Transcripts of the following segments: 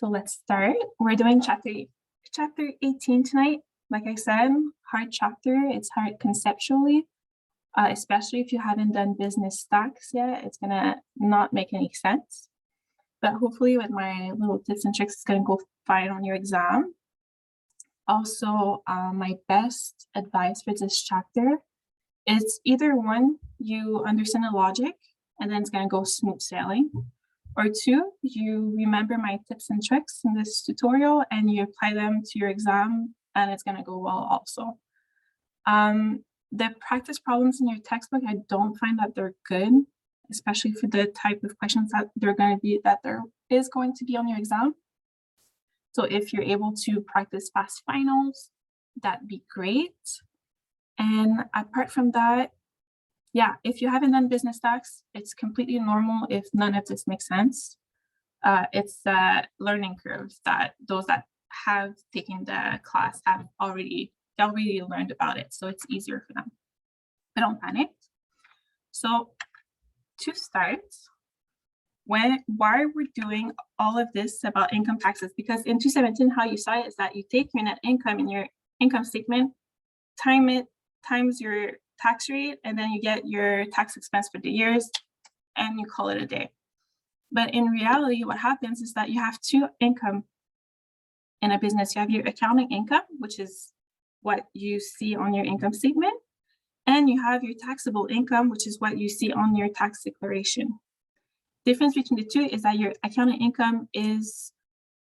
So let's start. We're doing chapter 18 tonight. Like I said, hard chapter. It's hard conceptually, especially if you haven't done business stacks yet. It's gonna not make any sense. But hopefully with my little tips and tricks, it's gonna go fine on your exam. Also, my best advice for this chapter is either one, you understand the logic and then it's gonna go smooth sailing. Or two, you remember my tips and tricks in this tutorial and you apply them to your exam and it's gonna go well also. The practice problems in your textbook, I don't find that they're good, especially for the type of questions that there is going to be on your exam. So if you're able to practice fast finals, that'd be great. And apart from that, yeah, if you haven't done business stacks, it's completely normal if none of this makes sense. It's a learning curve that those that have taken the class have already learned about it, so it's easier for them. But don't panic. So to start, why we're doing all of this about income taxes, because in 217, how you saw it is that you take your net income in your income statement, times your tax rate, and then you get your tax expense for the years and you call it a day. But in reality, what happens is that you have two income in a business. You have your accounting income, which is what you see on your income statement, and you have your taxable income, which is what you see on your tax declaration. Difference between the two is that your accounting income is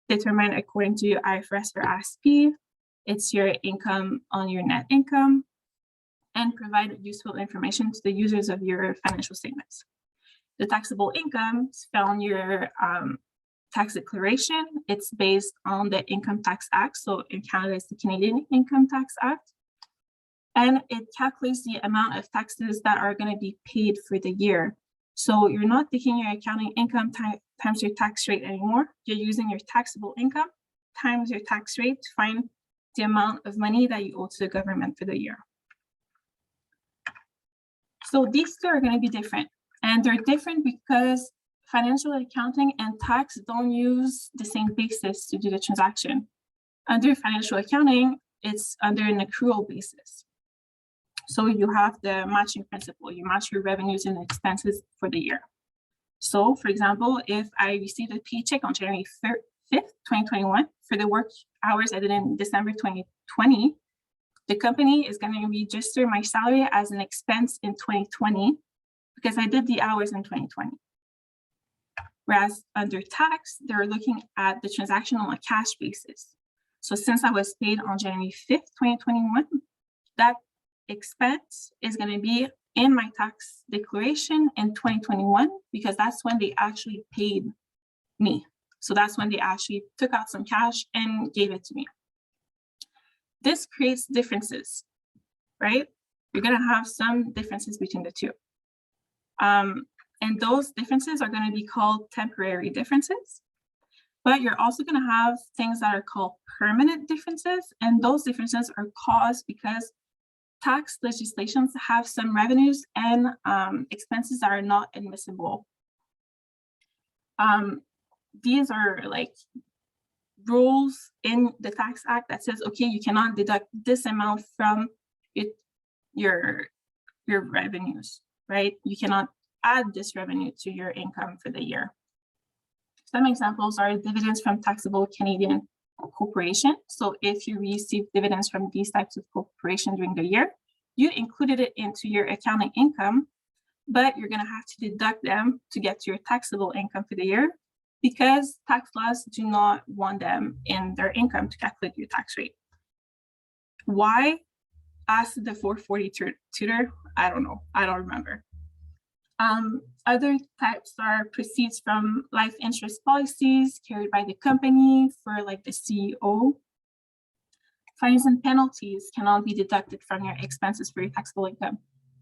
determined according to your IFRS or ASPE. It's your income on your net income, and provide useful information to the users of your financial statements. The taxable income is found on your tax declaration. It's based on the Income Tax Act. So in Canada, it's the Canadian Income Tax Act. And it calculates the amount of taxes that are going to be paid for the year. So you're not taking your accounting income times your tax rate anymore. You're using your taxable income times your tax rate to find the amount of money that you owe to the government for the year. So these two are going to be different, and they're different because financial accounting and tax don't use the same basis to do the transaction. Under financial accounting, it's under an accrual basis. So you have the matching principle. You match your revenues and expenses for the year. So for example, if I received a paycheck on January 5th, 2021 for the work hours I did in December 2020, the company is going to register my salary as an expense in 2020 because I did the hours in 2020. Whereas under tax, they're looking at the transaction on a cash basis. So since I was paid on January 5th, 2021, that expense is going to be in my tax declaration in 2021 because that's when they actually paid me. So that's when they actually took out some cash and gave it to me. This creates differences, right? You're going to have some differences between the two. And those differences are going to be called temporary differences. But you're also going to have things that are called permanent differences. And those differences are caused because tax legislations have some revenues and expenses that are not admissible. These are like rules in the Tax Act that says, okay, you cannot deduct this amount from your revenues, right? You cannot add this revenue to your income for the year. Some examples are dividends from taxable Canadian corporation. So if you receive dividends from these types of corporations during the year, you included it into your accounting income, but you're going to have to deduct them to get to your taxable income for the year because tax laws do not want them in their income to calculate your tax rate. Why? Ask the 440 tutor. I don't know. I don't remember. Other types are proceeds from life insurance policies carried by the company for like the CEO. Fines and penalties cannot be deducted from your expenses for your taxable income.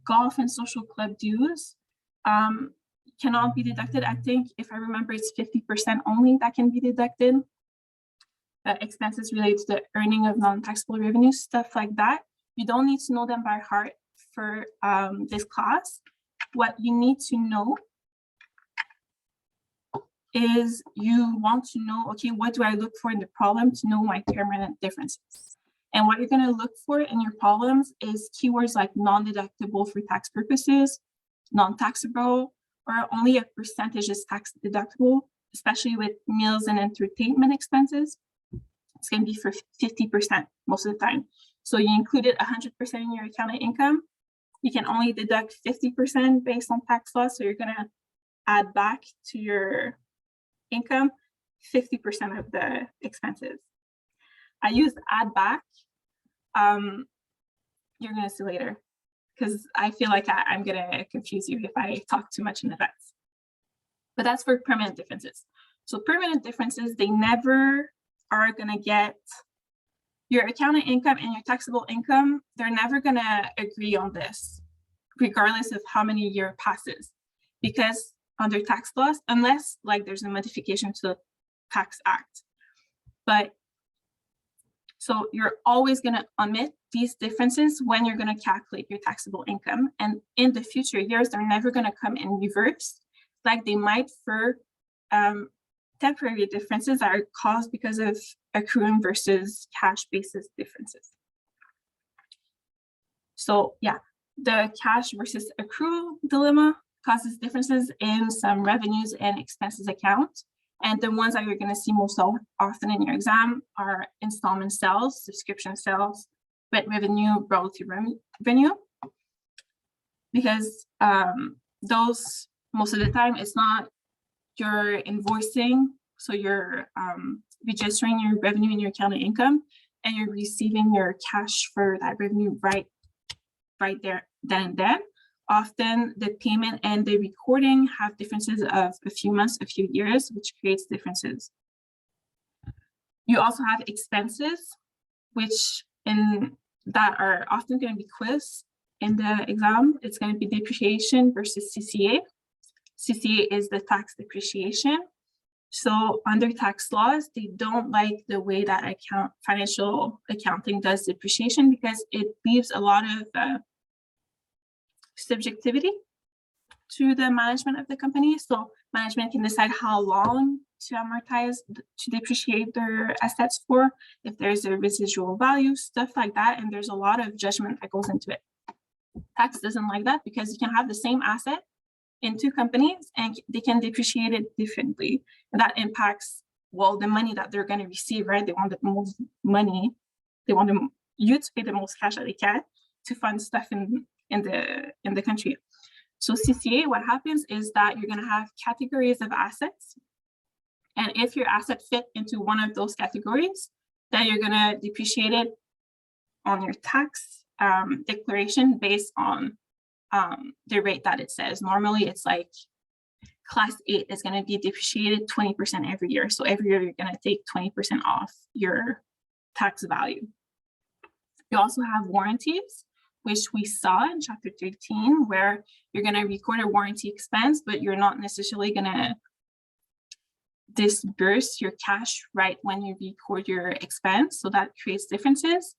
Golf and social club dues cannot be deducted. I think, if I remember, it's 50% only that can be deducted. Expenses related to the earning of non-taxable revenues, stuff like that. You don't need to know them by heart for this class. What you need to know is you want to know, okay, what do I look for in the problem to know my permanent differences? And what you're going to look for in your problems is keywords like non-deductible for tax purposes, non-taxable, or only a percentage is tax deductible, especially with meals and entertainment expenses. It's going to be for 50% most of the time. So you included 100% in your accounting income. You can only deduct 50% based on tax law. So you're going to add back to your income 50% of the expenses. I use add back. You're going to see later, because I feel like I'm going to confuse you if I talk too much in advance. But that's for permanent differences. So permanent differences, they never are going to get your accounting income and your taxable income. They're never going to agree on this, regardless of how many years passes, because under tax laws, unless like there's a modification to the Tax Act. But so you're always going to omit these differences when you're going to calculate your taxable income. And in the future years, they're never going to come in reverse, like they might for temporary differences that are caused because of accruing versus cash basis differences. So yeah, the cash versus accrual dilemma causes differences in some revenues and expenses account. And the ones that you're going to see most often in your exam are installment sales, subscription sales, rent revenue, royalty revenue. Because those, most of the time, it's not your invoicing. So you're registering your revenue in your accounting income, and you're receiving your cash for that revenue right there, then and then. Often the payment and the recording have differences of a few months, a few years, which creates differences. You also have expenses, which that are often going to be quizzed in the exam. It's going to be depreciation versus CCA. CCA is the tax depreciation. So under tax laws, they don't like the way that financial accounting does depreciation, because it leaves a lot of subjectivity to the management of the company. So management can decide how long to amortize, to depreciate their assets for, if there's a residual value, stuff like that. And there's a lot of judgment that goes into it. Tax doesn't like that, because you can have the same asset in two companies and they can depreciate it differently. And that impacts, well, the money that they're going to receive, right? They want the most money. They want you to pay the most cash that they can to fund stuff in the country. So CCA, what happens is that you're going to have categories of assets. And if your asset fit into one of those categories, then you're going to depreciate it on your tax declaration based on the rate that it says. Normally, it's like class 8 is going to be depreciated 20% every year. So every year, you're going to take 20% off your tax value. You also have warranties, which we saw in chapter 13, where you're going to record a warranty expense, but you're not necessarily going to disburse your cash right when you record your expense. So that creates differences.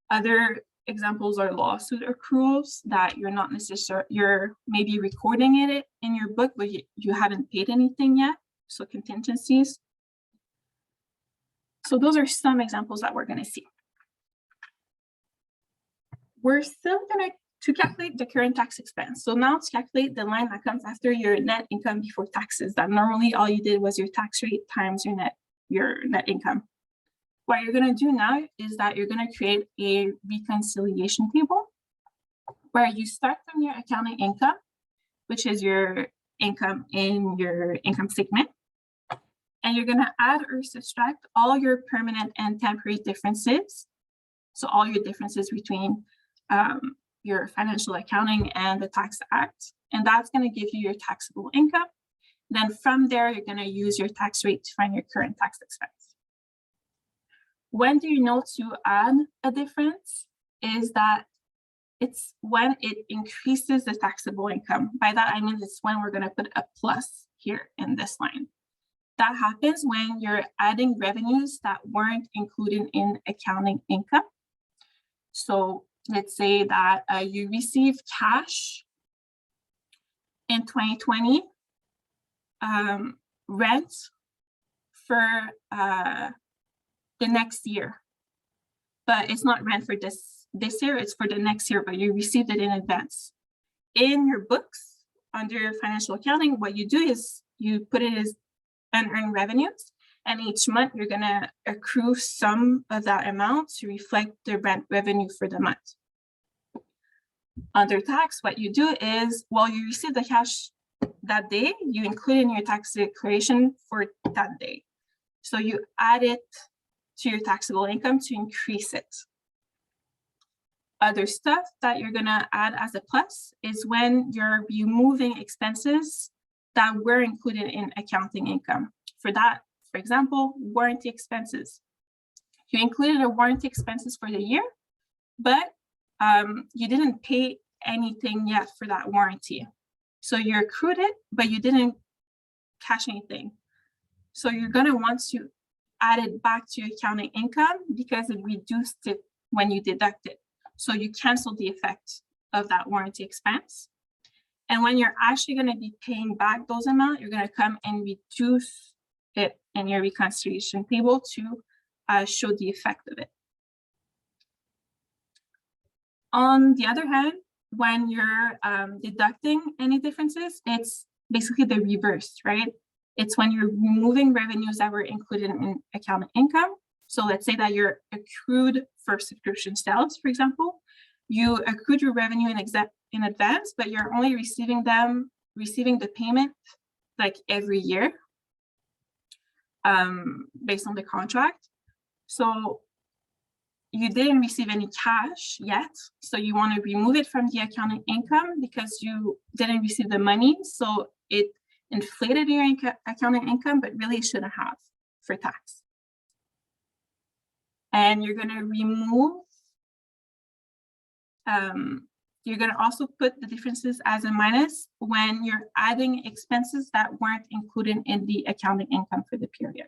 Other examples are lawsuit accruals that you're not necessarily, you're maybe recording it in your book, but you haven't paid anything yet. So contingencies. So those are some examples that we're going to see. We're still going to calculate the current tax expense. So now to calculate the line that comes after your net income before taxes, that normally all you did was your tax rate times your net income. What you're going to do now is that you're going to create a reconciliation table where you start from your accounting income, which is your income in your income statement. And you're going to add or subtract all your permanent and temporary differences. So all your differences between your financial accounting and the Tax Act. And that's going to give you your taxable income. Then from there, you're going to use your tax rate to find your current tax expense. When do you know to add a difference? Is that it's when it increases the taxable income. By that, I mean it's when we're going to put a plus here in this line. That happens when you're adding revenues that weren't included in accounting income. So let's say that you receive cash in 2020 rent for the next year, but it's not rent for this year, it's for the next year, but you received it in advance. In your books, under financial accounting, what you do is you put it as unearned revenues, and each month you're gonna accrue some of that amount to reflect the rent revenue for the month. Under tax, what you do is, while you receive the cash that day, you include in your tax declaration for that day. So you add it to your taxable income to increase it. Other stuff that you're gonna add as a plus is when you're removing expenses that were included in accounting income. For that, for example, warranty expenses. You included a warranty expenses for the year, but you didn't pay anything yet for that warranty. So you accrued it, but you didn't cash anything. So you're gonna want to add it back to your accounting income because it reduced it when you deduct it. So you cancel the effect of that warranty expense. And when you're actually gonna be paying back those amounts, you're gonna come and reduce it in your reconciliation table to show the effect of it. On the other hand, when you're deducting any differences, it's basically the reverse, right? It's when you're removing revenues that were included in accounting income. So let's say that you're accrued for subscription sales, for example, you accrued your revenue in advance, but you're only receiving the payment like every year based on the contract. So you didn't receive any cash yet, so you want to remove it from the accounting income because you didn't receive the money, so it inflated your accounting income, but really shouldn't have for tax. And you're going to remove, you're going to also put the differences as a minus when you're adding expenses that weren't included in the accounting income for the period.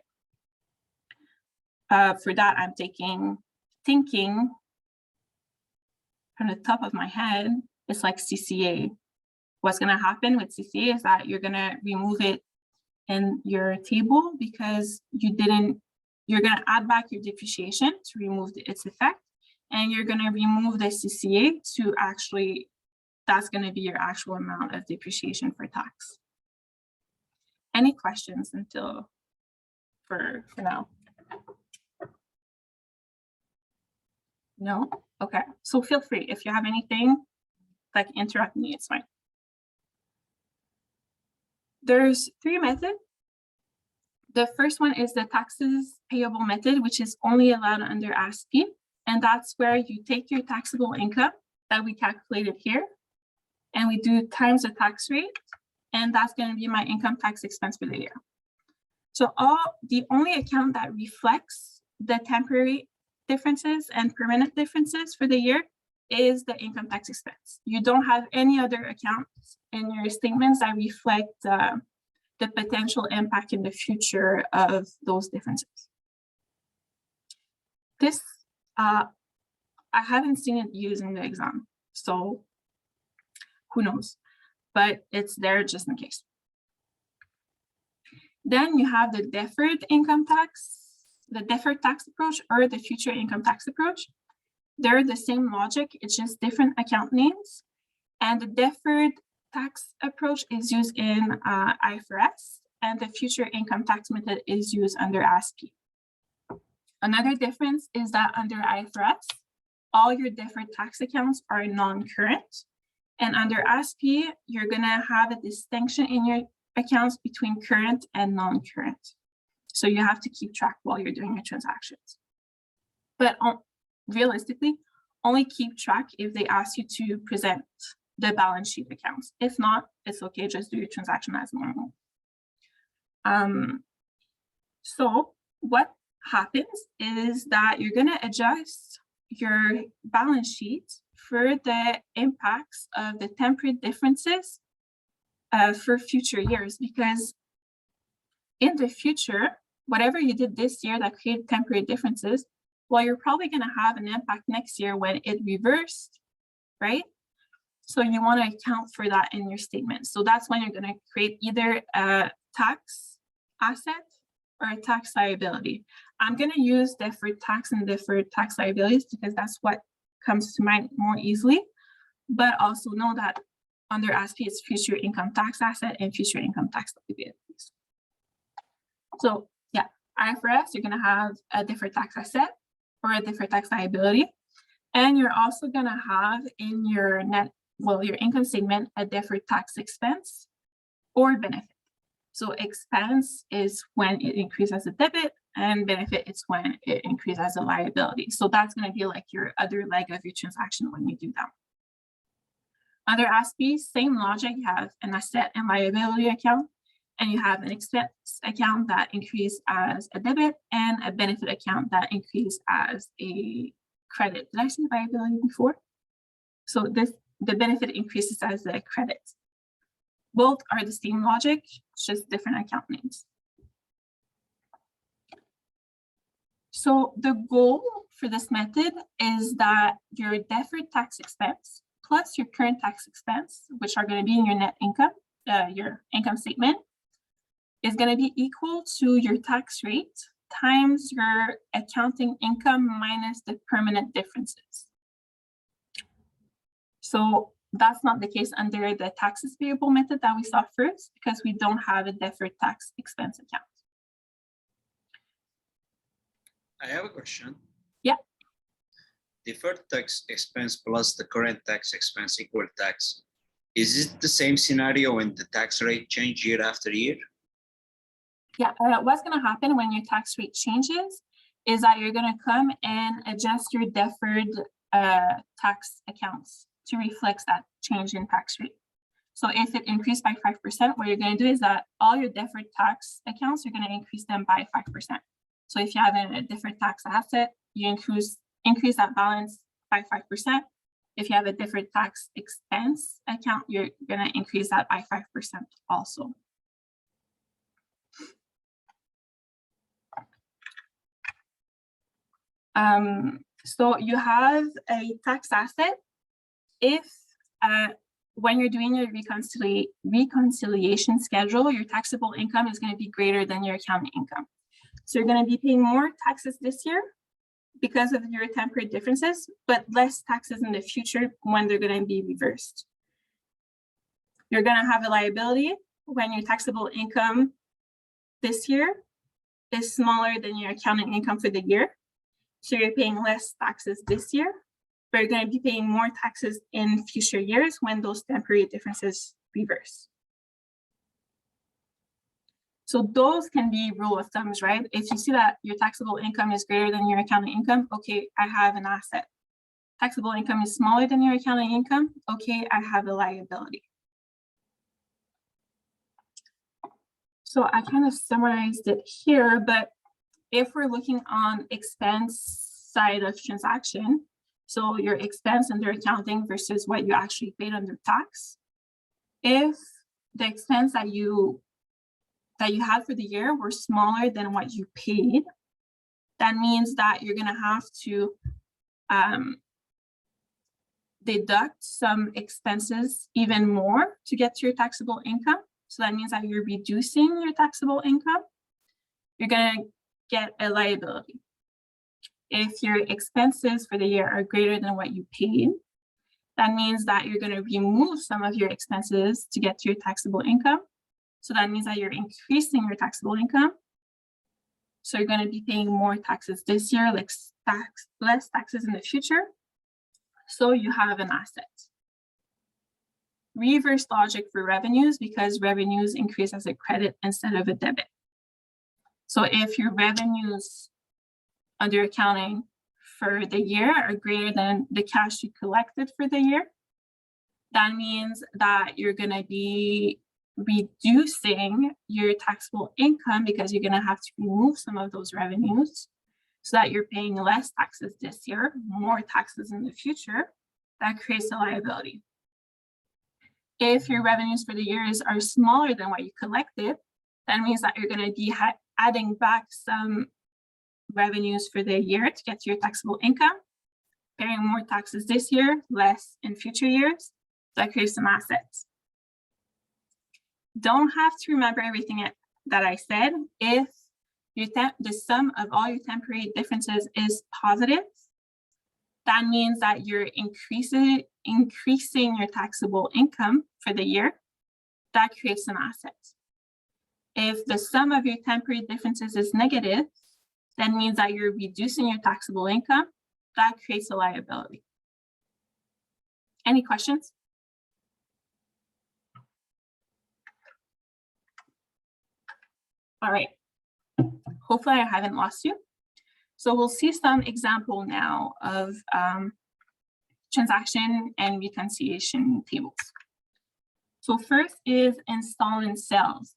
For that, I'm thinking from the top of my head, it's like CCA. What's going to happen with CCA is that you're going to remove it in your table because you're going to add back your depreciation to remove its effect, and you're going to remove the CCA to actually, that's going to be your actual amount of depreciation for tax. Any questions until for now? No? Okay, so feel free. If you have anything, like interrupt me, it's fine. There's 3 methods. The first one is the taxes payable method, which is only allowed under ASPE. And that's where you take your taxable income that we calculated here, and we do times the tax rate, and that's going to be my income tax expense for the year. So the only account that reflects the temporary differences and permanent differences for the year is the income tax expense. You don't have any other accounts in your statements that reflect the potential impact in the future of those differences. This, I haven't seen it used in the exam, so who knows, but it's there just in case. Then you have the deferred income tax, the deferred tax approach, or the future income tax approach. They're the same logic, it's just different account names. And the deferred tax approach is used in IFRS, and the future income tax method is used under ASPE. Another difference is that under IFRS, all your deferred tax accounts are non-current. And under ASPE, you're gonna have a distinction in your accounts between current and non-current. So you have to keep track while you're doing your transactions. But realistically, only keep track if they ask you to present the balance sheet accounts. If not, it's okay, just do your transaction as normal. So what happens is that you're gonna adjust your balance sheet for the impacts of the temporary differences for future years, because in the future, whatever you did this year that created temporary differences, well, you're probably going to have an impact next year when it reversed, right? So you want to account for that in your statement. So that's when you're going to create either a tax asset or a tax liability. I'm going to use deferred tax and deferred tax liabilities because that's what comes to mind more easily. But also know that under ASPE, it's future income tax asset and future income tax liabilities. So yeah, IFRS, you're going to have a deferred tax asset or a deferred tax liability. And you're also going to have in your your income statement, a deferred tax expense or benefit. So expense is when it increases as a debit, and benefit is when it increases as a liability. So that's going to be like your other leg of your transaction when you do that. Under ASPE, same logic, you have an asset and liability account, and you have an expense account that increases as a debit and a benefit account that increases as a credit. Did I say liability before? So the benefit increases as a credit. Both are the same logic, just different account names. So the goal for this method is that your deferred tax expense plus your current tax expense, which are going to be in your net income, your income statement, is going to be equal to your tax rate times your accounting income minus the permanent differences. So that's not the case under the taxes payable method that we saw first, because we don't have a deferred tax expense account. I have a question. Yeah. Deferred tax expense plus the current tax expense equal tax. Is it the same scenario when the tax rate change year after year? Yeah, what's going to happen when your tax rate changes is that you're going to come and adjust your deferred tax accounts to reflect that change in tax rate. So if it increased by 5%, what you're going to do is that all your deferred tax accounts, you're going to increase them by 5%. So if you have a deferred tax asset, you increase that balance by 5%. If you have a deferred tax expense account, you're going to increase that by 5% also. So you have a tax asset if when you're doing your reconciliation schedule, your taxable income is going to be greater than your accounting income. So you're going to be paying more taxes this year because of your temporary differences, but less taxes in the future when they're going to be reversed. You're going to have a liability when your taxable income this year is smaller than your accounting income for the year. So you're paying less taxes this year, but you're going to be paying more taxes in future years when those temporary differences reverse. So those can be rule of thumbs, right? If you see that your taxable income is greater than your accounting income, okay, I have an asset. Taxable income is smaller than your accounting income, okay, I have a liability. So I kind of summarized it here, but if we're looking on expense side of transaction, so your expense under accounting versus what you actually paid under tax, if the expense that you had for the year were smaller than what you paid, that means that you're going to have to deduct some expenses even more to get to your taxable income. So that means that you're reducing your taxable income. You're going to get a liability. If your expenses for the year are greater than what you paid, that means that you're going to remove some of your expenses to get to your taxable income. So that means that you're increasing your taxable income. So you're going to be paying more taxes this year, like less taxes in the future. So you have an asset. Reverse logic for revenues, because revenues increase as a credit instead of a debit. So if your revenues under accounting for the year are greater than the cash you collected for the year, that means that you're going to be reducing your taxable income because you're going to have to remove some of those revenues so that you're paying less taxes this year, more taxes in the future. That creates a liability. If your revenues for the years are smaller than what you collected, that means that you're going to be adding back some revenues for the year to get to your taxable income, paying more taxes this year, less in future years. That creates some assets. Don't have to remember everything that I said, if the sum of all your temporary differences is positive, that means that you're increasing your taxable income for the year. That creates an asset. If the sum of your temporary differences is negative, that means that you're reducing your taxable income. That creates a liability. Any questions? All right. Hopefully I haven't lost you. So we'll see some example now of transaction and reconciliation tables. So first is installment sales.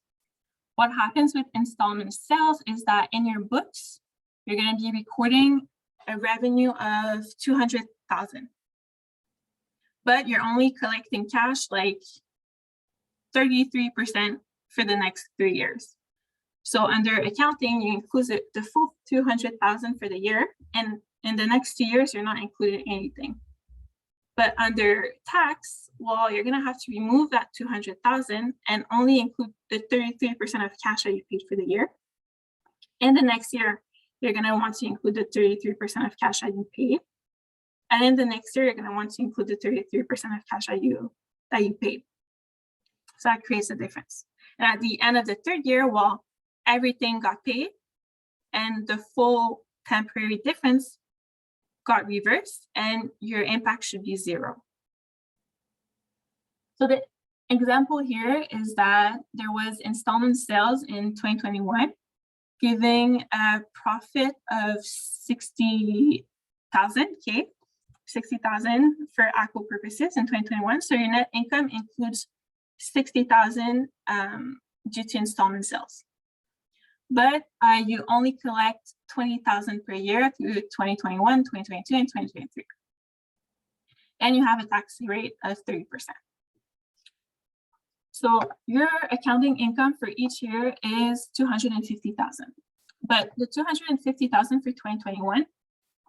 What happens with installment sales is that in your books, you're going to be recording a revenue of $200,000, but you're only collecting cash like 33% for the next 3 years. So under accounting, you include the full $200,000 for the year, and in the next 2 years, you're not including anything. But under tax, well, you're gonna have to remove that $200,000 and only include the 33% of cash that you paid for the year. In the next year, you're gonna want to include the 33% of cash that you paid. And in the next year, you're gonna want to include the 33% of cash that you paid. So that creates a difference. And at the end of the 3rd year, well, everything got paid and the full temporary difference got reversed and your impact should be 0. So the example here is that there was installment sales in 2021, giving a profit of 60,000 for ACCO purposes in 2021. So your net income includes 60,000 due to installment sales. But you only collect 20,000 per year through 2021, 2022, and 2023. And you have a tax rate of 30%. So your accounting income for each year is 250,000. But the 250,000 for 2021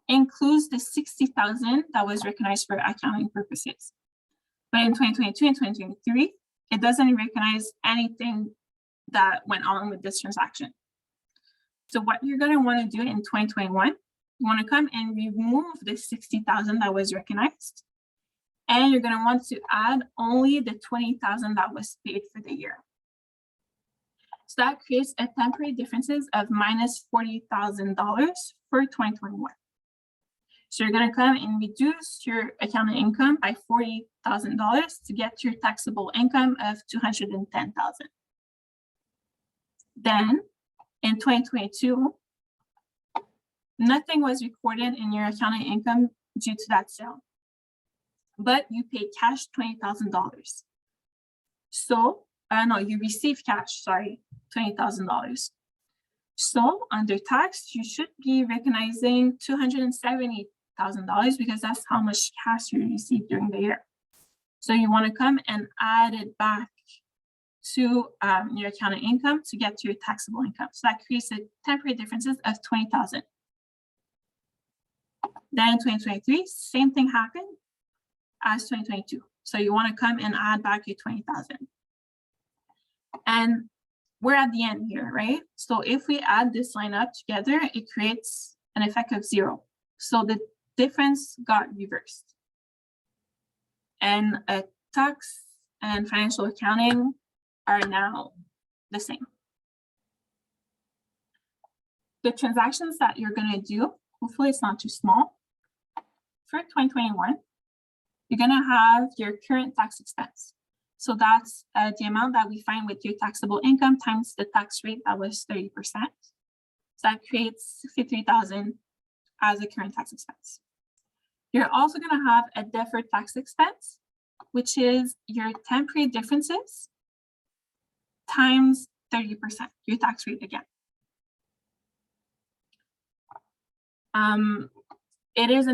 includes the 60,000 that was recognized for accounting purposes. But in 2022 and 2023, it doesn't recognize anything that went on with this transaction. So what you're going to want to do in 2021, you want to come and remove the 60,000 that was recognized. And you're going to want to add only the 20,000 that was paid for the year. So that creates a temporary differences of minus $40,000 for 2021. So you're going to come and reduce your accounting income by $40,000 to get your taxable income of $210,000. Then in 2022, nothing was recorded in your accounting income due to that sale, but you paid cash $20,000. So, no, you received cash, sorry, $20,000. So under tax, you should be recognizing $270,000 because that's how much cash you received during the year. So you want to come and add it back to your accounting income to get to your taxable income. So that creates a temporary differences of 20,000. Then in 2023, same thing happened as 2022. So you want to come and add back your 20,000. And we're at the end here, right? So if we add this line up together, it creates an effect of 0. So the difference got reversed. And tax and financial accounting are now the same. The transactions that you're going to do, hopefully it's not too small. For 2021, you're going to have your current tax expense. So that's the amount that we find with your taxable income times the tax rate that was 30%. So that creates $63,000 as a current tax expense. You're also going to have a deferred tax expense, which is your temporary differences times 30%, your tax rate again. It is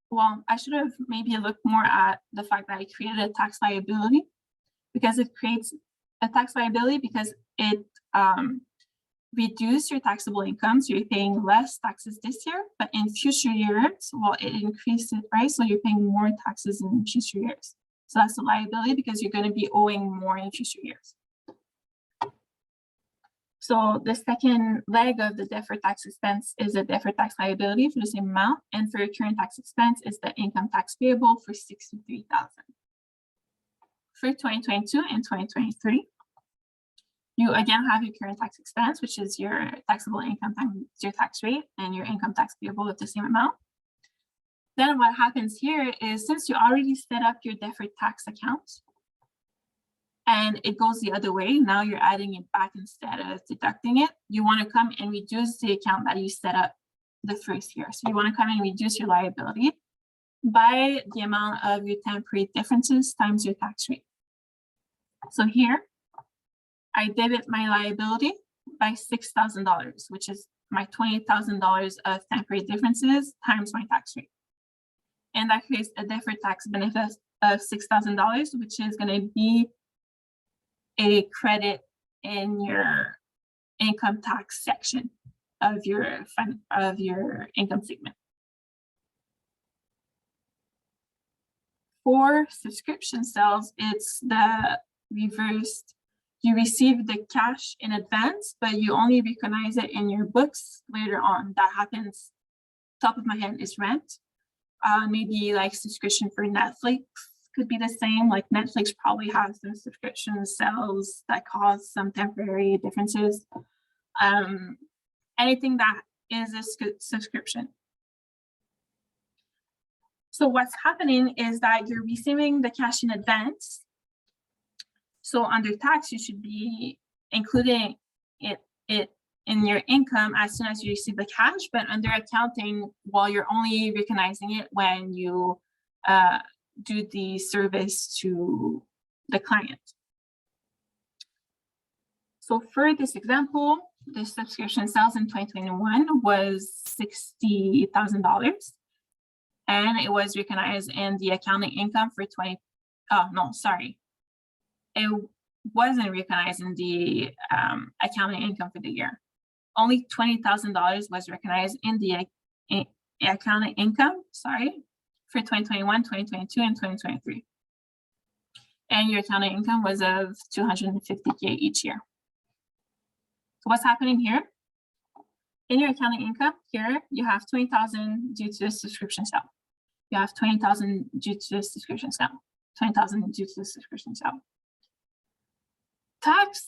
well, I should have maybe looked more at the fact that I created a tax liability, because it creates a tax liability because it reduces your taxable income. So you're paying less taxes this year, but in future years, well, it increases, right? So you're paying more taxes in future years. So that's a liability because you're going to be owing more in future years. So the second leg of the deferred tax expense is a deferred tax liability for the same amount, and for your current tax expense is the income tax payable for $63,000. For 2022 and 2023, you again have your current tax expense, which is your taxable income times your tax rate, and your income tax payable of the same amount. Then what happens here is, since you already set up your deferred tax account and it goes the other way, now you're adding it back instead of deducting it, you want to come and reduce the account that you set up the first year. So you want to come and reduce your liability by the amount of your temporary differences times your tax rate. So here, I debit my liability by $6,000, which is my $20,000 of temporary differences times my tax rate. And that creates a deferred tax benefit of $6,000, which is going to be a credit in your income tax section of your income statement. For subscription sales, it's the reversed. You receive the cash in advance, but you only recognize it in your books later on. That happens, top of my head, is rent. Maybe like subscription for Netflix could be the same. Like Netflix probably has some subscription sales that cause some temporary differences. Anything that is a subscription. So what's happening is that you're receiving the cash in advance. So under tax, you should be including it in your income as soon as you receive the cash, but under accounting, well, you're only recognizing it when you do the service to the client. So for this example, the subscription sales in 2021 was $60,000, and it was recognized in the accounting income for it wasn't recognized in the accounting income for the year. Only $20,000 was recognized in the accounting income, for 2021, 2022, and 2023. And your accounting income was of $250K each year. So what's happening here? In your accounting income here, you have $20,000 due to the subscription sale. You have $20,000 due to the subscription sale. $20,000 due to the subscription sale. Tax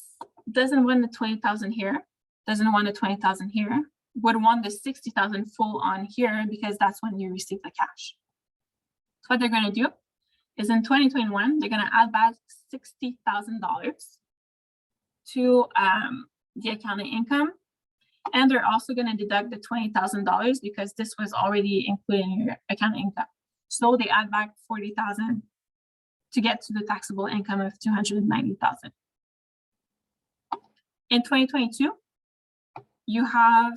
doesn't want the $20,000 here, doesn't want the $20,000 here, would want the $60,000 full on here because that's when you receive the cash. So what they're going to do is in 2021, they're going to add back $60,000 to the accounting income, and they're also going to deduct the $20,000 because this was already included in your accounting income. So they add back $40,000 to get to the taxable income of $290,000. In 2022, you have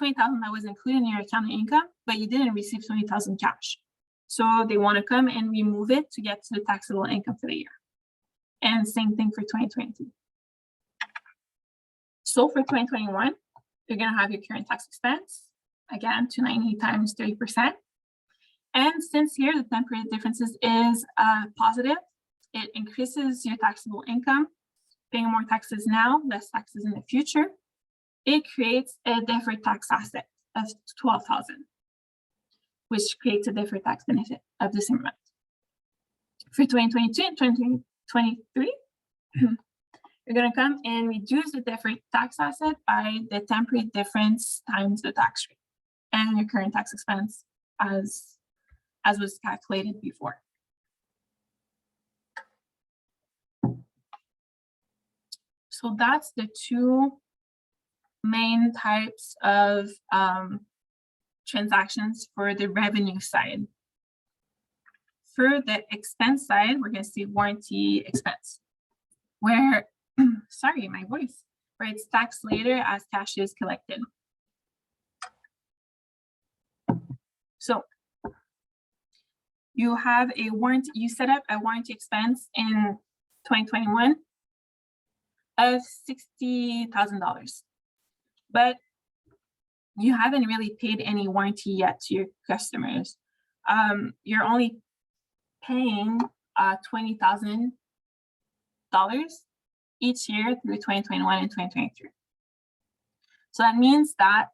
$20,000 that was included in your accounting income, but you didn't receive $20,000 cash. So they want to come and remove it to get to the taxable income for the year. And same thing for 2022. So for 2021, you're going to have your current tax expense, again, $290 times 30%. And since here the temporary differences is positive, it increases your taxable income. Paying more taxes now, less taxes in the future. It creates a deferred tax asset of $12,000, which creates a deferred tax benefit of the same amount. For 2022 and 2023, you're going to come and reduce the deferred tax asset by the temporary difference times the tax rate and your current tax expense as was calculated before. So that's the two main types of transactions for the revenue side. For the expense side, we're going to see warranty expense, where, sorry, my voice, where it's taxed later as cash is collected. So you have a warranty, you set up a warranty expense in 2021 of $60,000, but you haven't really paid any warranty yet to your customers. You're only paying $20,000 each year through 2021 and 2023. So that means that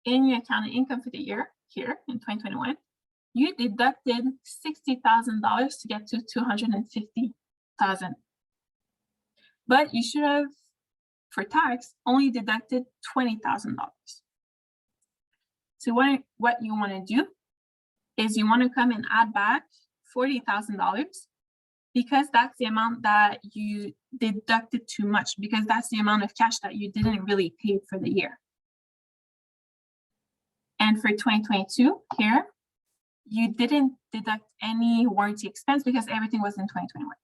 in your accounting income for the year here in 2021, you deducted $60,000 to get to $250,000. But you should have, for tax, only deducted $20,000. So what you want to do is you want to come and add back $40,000 because that's the amount that you deducted too much, because that's the amount of cash that you didn't really pay for the year. And for 2022 here, you didn't deduct any warranty expense because everything was in 2021,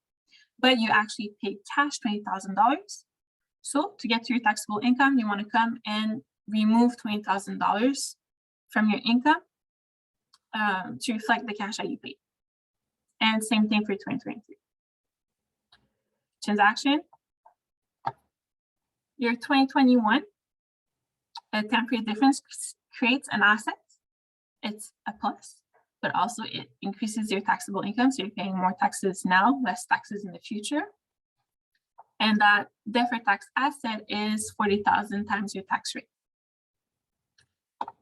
but you actually paid cash $20,000. So to get to your taxable income, you want to come and remove $20,000 from your income to reflect the cash that you paid. And same thing for 2023. Transaction, your 2021 temporary difference creates an asset. It's a plus, but also it increases your taxable income. So you're paying more taxes now, less taxes in the future. And that deferred tax asset is 40,000 times your tax rate.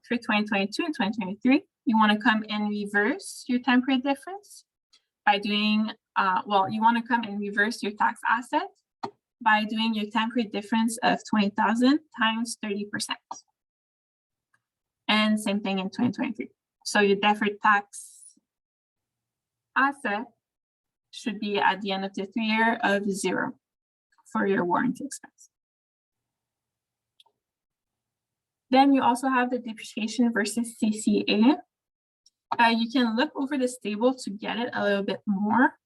For 2022 and 2023, you want to come and reverse your temporary difference by doing, you want to come and reverse your tax asset by doing your temporary difference of 20,000 times 30%. And same thing in 2023. So your deferred tax asset should be at the end of the 3 year of 0 for your warranty expense. Then you also have the depreciation versus CCA. You can look over this table to get it a little bit more.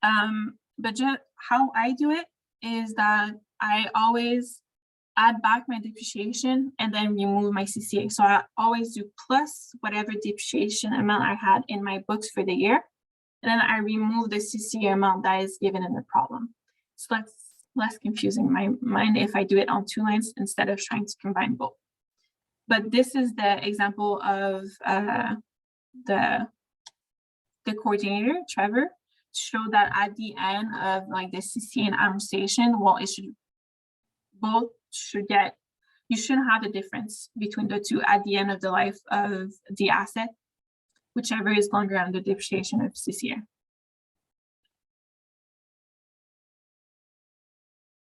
But just how I do it is that I always add back my depreciation and then remove my CCA. So I always do plus whatever depreciation amount I had in my books for the year. And then I remove the CCA amount that is given in the problem. So that's less confusing in my mind if I do it on 2 lines instead of trying to combine both. But this is the example of the coordinator, Trevor, to show that at the end of like the CCA and amortization, well, it should both should get, you shouldn't have a difference between the two at the end of the life of the asset, whichever is longer under depreciation of CCA.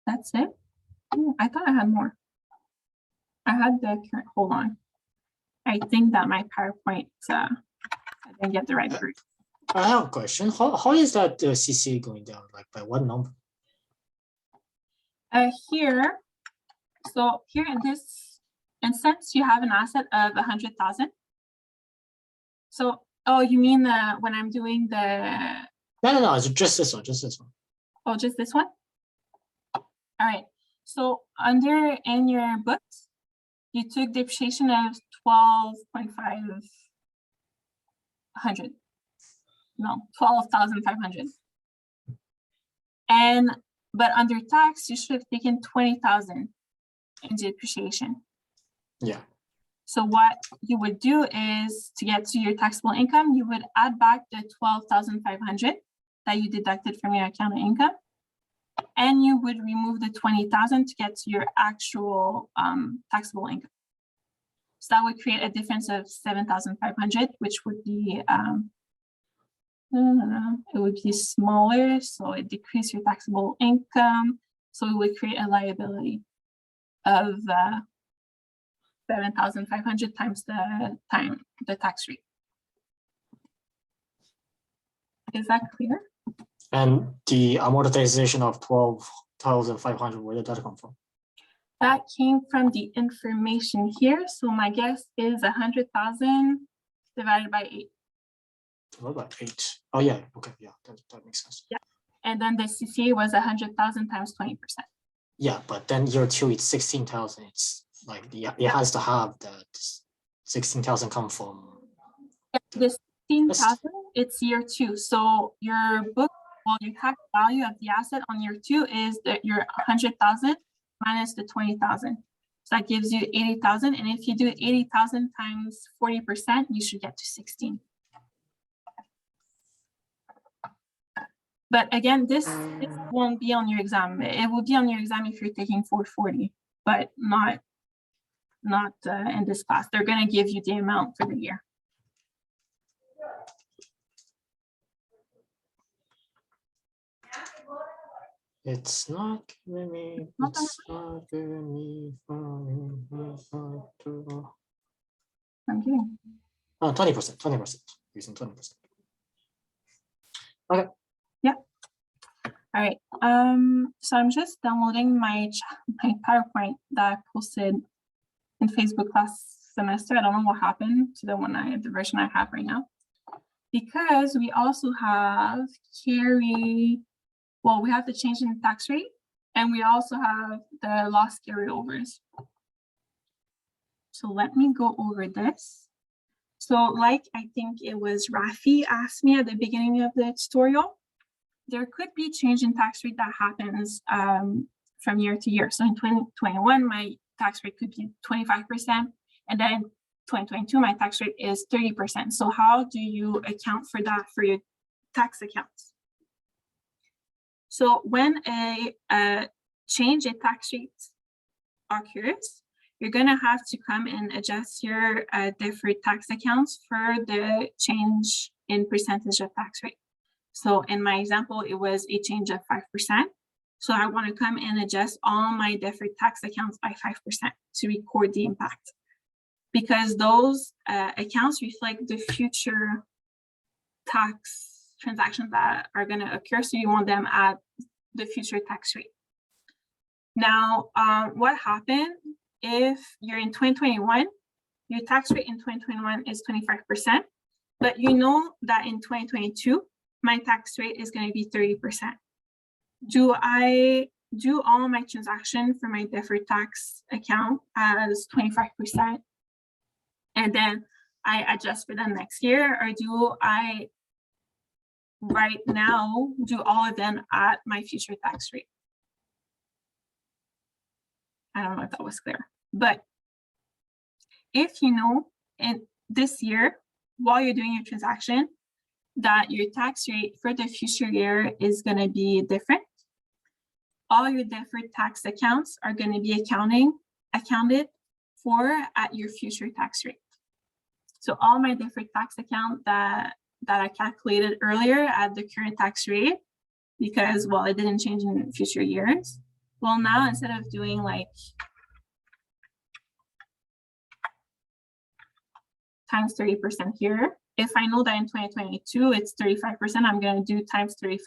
That's it. Ooh, I thought I had more. I had the current, hold on. I think that my PowerPoint, I didn't get the right version. I have a question. How is that CCA going down? Like by what number? Here, so here in this instance, you have an asset of 100,000. So, oh, you mean when I'm doing the? No, it's just this one, just this one. Oh, just this one? All right. So under in your books, you took depreciation of 12,500. No, 12,500. And but under tax, you should have taken 20,000 in depreciation. Yeah. So what you would do is to get to your taxable income, you would add back the 12,500 that you deducted from your accounting income, and you would remove the 20,000 to get to your actual taxable income. So that would create a difference of 7,500, which would be it would be smaller, so it decreased your taxable income. So it would create a liability of 7,500 times the tax rate. Is that clear? And the amortization of 12,500, where did that come from? That came from the information here. So my guess is 100,000 divided by 8. Divided by 8. Oh yeah, okay, yeah, that makes sense. Yeah, and then the CCA was 100,000 times 20%. Yeah, but then year 2 it's 16,000. It's like it has to have that 16,000 come from. Yeah, the 16,000 it's year 2. So your book, well, your tax value of the asset on year 2 is that your 100,000 minus the 20,000. So that gives you 80,000. And if you do 80,000 times 40%, you should get to 16. But again, this won't be on your exam. It will be on your exam if you're taking 440, but not not in this class. They're going to give you the amount for the year. It's not giving me. It's not giving me. I'm kidding. 20%. 20%. Using 20%. Okay. All right. So I'm just downloading my PowerPoint that I posted in Facebook last semester. I don't know what happened to the version I have right now, because we also have we have the change in the tax rate, and we also have the loss carryovers. So let me go over this. So like I think it was Rafi asked me at the beginning of the tutorial, there could be change in tax rate that happens from year to year. So in 2021, my tax rate could be 25%, and then 2022, my tax rate is 30%. So how do you account for that for your tax accounts? So when a change in tax rate occurs, you're going to have to come and adjust your deferred tax accounts for the change in percentage of tax rate. So in my example, it was a change of 5%. So I want to come and adjust all my deferred tax accounts by 5% to record the impact, because those accounts reflect the future tax transactions that are going to occur. So you want them at the future tax rate. Now, what happened if you're in 2021, your tax rate in 2021 is 25%, but you know that in 2022, my tax rate is going to be 30%. Do I do all my transaction for my deferred tax account as 25%, and then I adjust for them next year, or do I right now do all of them at my future tax rate? I don't know if that was clear, but if you know in this year, while you're doing your transaction, that your tax rate for the future year is going to be different, all your deferred tax accounts are going to be accounted for at your future tax rate. So all my deferred tax account that I calculated earlier at the current tax rate, because, well, it didn't change in future years. Well, now instead of doing like times 30% here, if I know that in 2022 it's 35%, I'm going to do times 35%,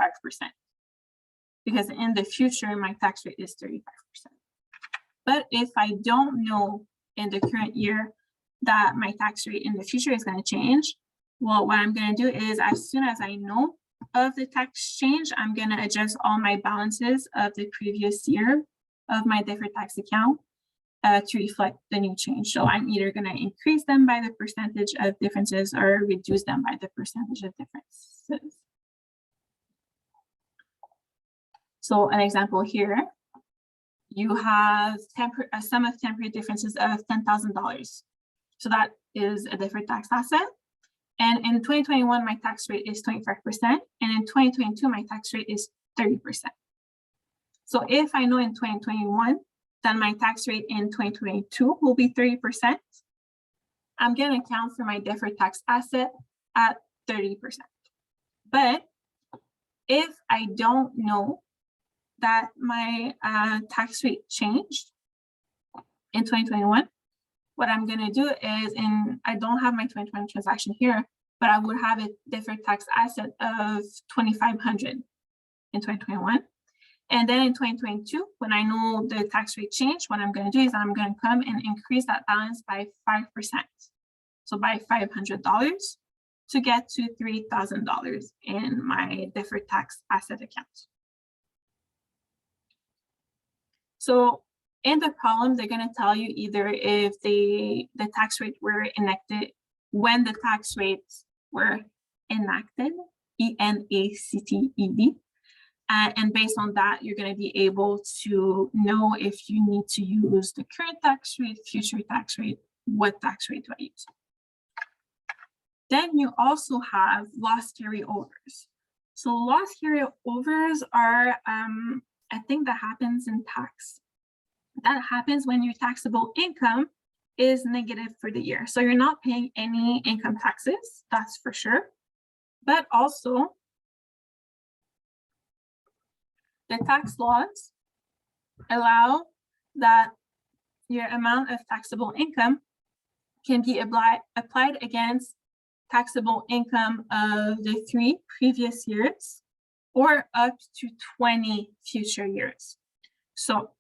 because in the future my tax rate is 35%. But if I don't know in the current year that my tax rate in the future is going to change, well, what I'm going to do is, as soon as I know of the tax change, I'm going to adjust all my balances of the previous year of my deferred tax account to reflect the new change. So I'm either going to increase them by the percentage of differences or reduce them by the percentage of differences. So an example here, you have a sum of temporary differences of $10,000. So that is a deferred tax asset. And in 2021, my tax rate is 25%. And in 2022, my tax rate is 30%. So if I know in 2021 that my tax rate in 2022 will be 30%, I'm going to account for my deferred tax asset at 30%. But if I don't know that my tax rate changed in 2021, what I'm going to do is, I don't have my 2020 transaction here, but I would have a deferred tax asset of $2,500 in 2021. And then in 2022, when I know the tax rate change, what I'm going to do is I'm going to come and increase that balance by 5%. So by $500 to get to $3,000 in my deferred tax asset account. So in the problem, they're going to tell you either if the tax rate were enacted, when the tax rates were enacted, ENACTED, and based on that, you're going to be able to know if you need to use the current tax rate, future tax rate, what tax rate do I use. Then you also have loss carryovers. So loss carryovers are a thing that happens in tax. That happens when your taxable income is negative for the year. So you're not paying any income taxes, that's for sure. But also, the tax laws allow that your amount of taxable income can be applied against taxable income of the 3 previous years or up to 20 future years. So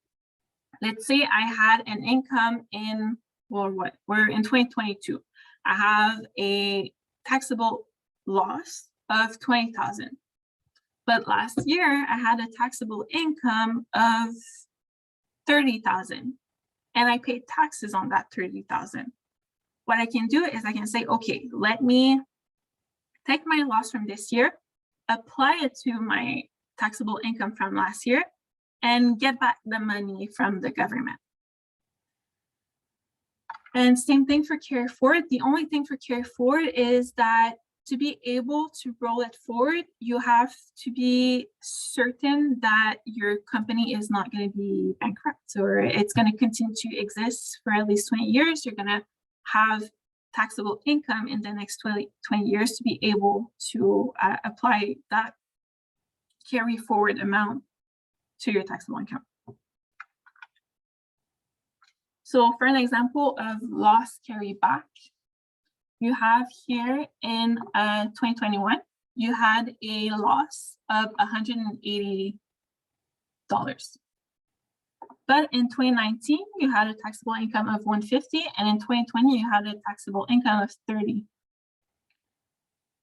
let's say I had an income in, well, we're in 2022. I have a taxable loss of 20,000. But last year I had a taxable income of 30,000 and I paid taxes on that 30,000. What I can do is I can say, okay, let me take my loss from this year, apply it to my taxable income from last year, and get back the money from the government. And same thing for carry forward. The only thing for carry forward is that to be able to roll it forward, you have to be certain that your company is not going to be bankrupt, or it's going to continue to exist for at least 20 years. You're going to have taxable income in the next 20 years to be able to apply that carry forward amount to your taxable income. So for an example of loss carry back, you have here in 2021, you had a loss of $180. But in 2019, you had a taxable income of $150, and in 2020, you had a taxable income of $30.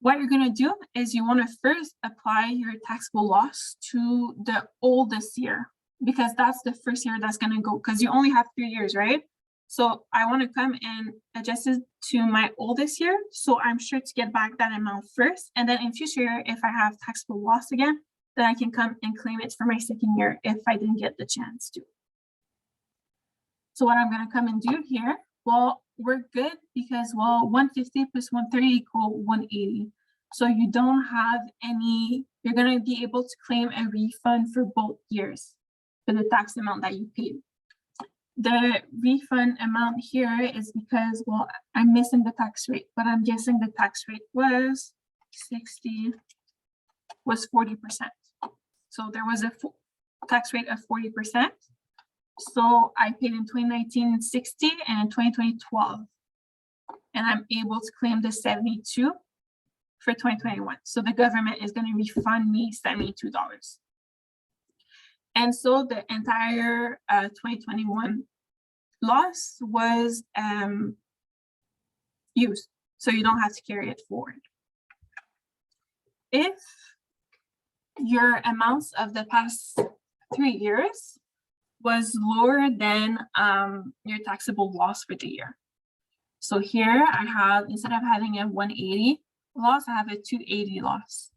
What you're going to do is you want to first apply your taxable loss to the oldest year, because that's the first year that's going to go, because you only have 3 years, right? So I want to come and adjust it to my oldest year, so I'm sure to get back that amount first, and then in future year, if I have taxable loss again, then I can come and claim it for my second year if I didn't get the chance to. So what I'm going to come and do here, well, we're good because, well, 150 plus 130 equal 180. So you don't have any, you're going to be able to claim a refund for both years for the tax amount that you paid. The refund amount here is because, well, I'm missing the tax rate, but I'm guessing the tax rate was 40%. So there was a tax rate of 40%. So I paid in 2019 60 and in 2020 12, and I'm able to claim the 72 for 2021. So the government is going to refund me $72. And so the entire 2021 loss was used, so you don't have to carry it forward. If your amounts of the past 3 years was lower than your taxable loss for the year. So here I have, instead of having a 180 loss, I have a 280 loss.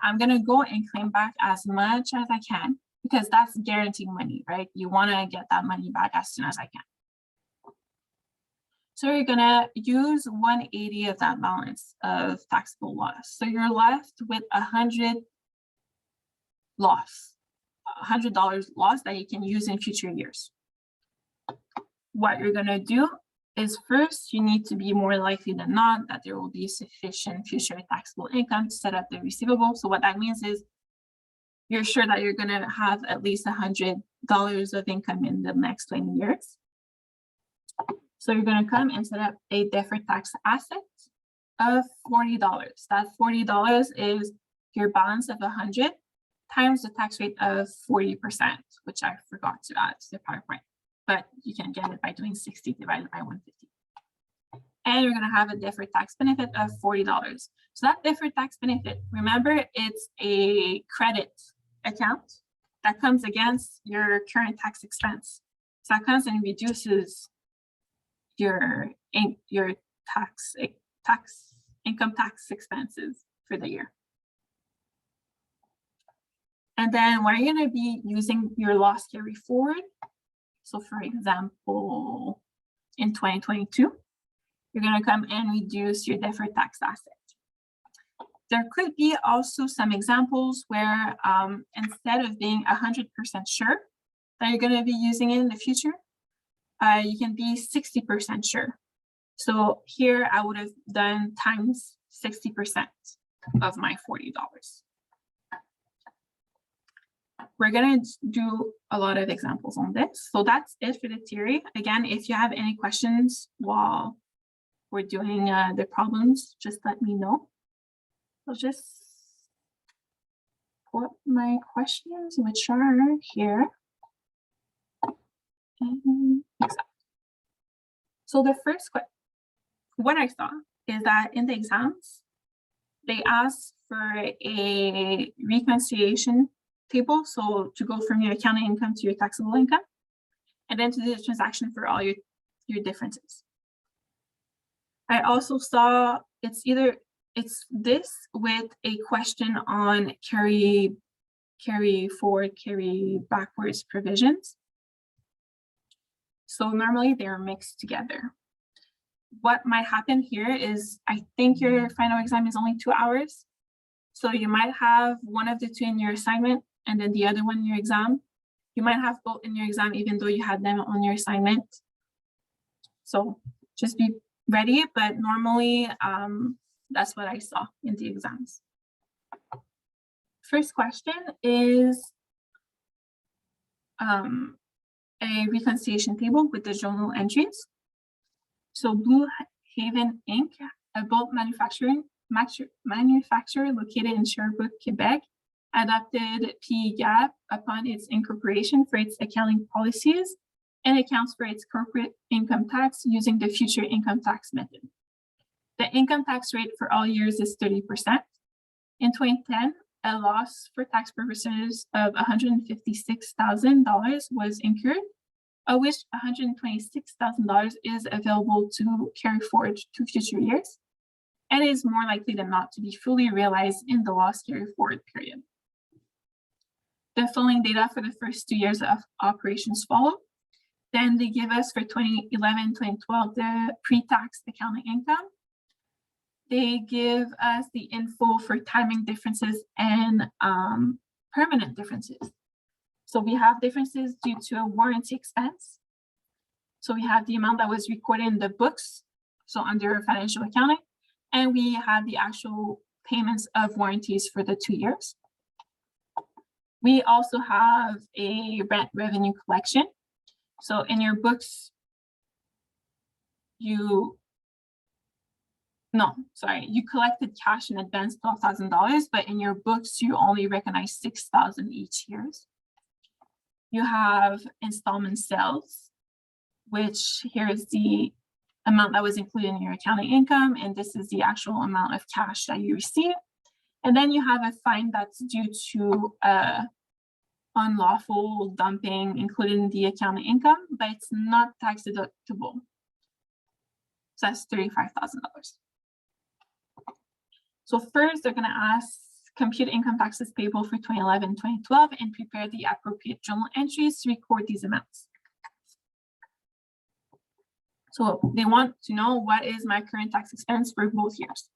I'm going to go and claim back as much as I can, because that's guaranteed money, right? You want to get that money back as soon as I can. So you're going to use 180 of that balance of taxable loss. So you're left with $100 loss. $100 loss that you can use in future years. What you're going to do is first, you need to be more likely than not that there will be sufficient future taxable income to set up the receivable. So what that means is you're sure that you're going to have at least $100 of income in the next 20 years. So you're going to come and set up a deferred tax asset of $40. That $40 is your balance of 100 times the tax rate of 40%, which I forgot to add to the PowerPoint, but you can get it by doing 60 divided by 150. And you're going to have a deferred tax benefit of $40. So that deferred tax benefit, remember, it's a credit account that comes against your current tax expense. So that comes and reduces your income tax expenses for the year. And then what are you going to be using your loss carry forward? So for example, in 2022, you're going to come and reduce your deferred tax asset. There could be also some examples where instead of being 100% sure that you're going to be using it in the future, you can be 60% sure. So here I would have done times 60% of my $40. We're going to do a lot of examples on this. So that's it for the theory. Again, if you have any questions while we're doing the problems, just let me know. I'll just pull up my questions, which are here. And so the first question, what I saw is that in the exams, they ask for a reconciliation table. So to go from your accounting income to your taxable income, and then to do the transaction for all your differences. I also saw it's this with a question on carry forward, carry backwards provisions. So normally they're mixed together. What might happen here is I think your final exam is only 2 hours. So you might have one of the two in your assignment and then the other one in your exam. You might have both in your exam, even though you had them on your assignment. So just be ready, but normally that's what I saw in the exams. First question is a reconciliation table with the journal entries. So Blue Haven Inc., a boat manufacturer located in Sherbrooke, Quebec, adopted PE-GAAP upon its incorporation for its accounting policies and accounts for its corporate income tax using the future income tax method. The income tax rate for all years is 30%. In 2010, a loss for tax purposes of $156,000 was incurred, of which $126,000 is available to carry forward to future years, and is more likely than not to be fully realized in the loss carry forward period. The following data for the first 2 years of operations follow. Then they give us for 2011, 2012, the pre-tax accounting income. They give us the info for timing differences and permanent differences. So we have differences due to a warranty expense. So we have the amount that was recorded in the books, so under financial accounting, and we have the actual payments of warranties for the 2 years. We also have a rent revenue collection. So in your books, you collected cash in advance, $12,000, but in your books, you only recognize $6,000 each year. You have installment sales, which here is the amount that was included in your accounting income, and this is the actual amount of cash that you receive. And then you have a fine that's due to unlawful dumping included in the accounting income, but it's not tax deductible. So that's $35,000. So first, they're going to ask compute income taxes payable for 2011, 2012, and prepare the appropriate journal entries to record these amounts. So they want to know what is my current tax expense for both years.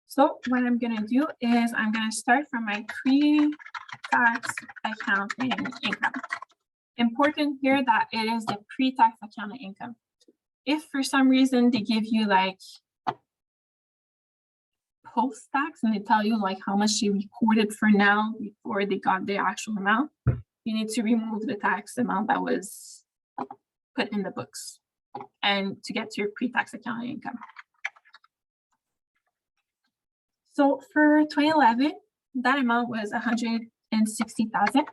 So what I'm going to do is I'm going to start from my pre-tax accounting income. Important here that it is the pre-tax accounting income. If for some reason they give you like post-tax and they tell you like how much they recorded for now before they got the actual amount, you need to remove the tax amount that was put in the books and to get to your pre-tax accounting income. So for 2011, that amount was $160,000,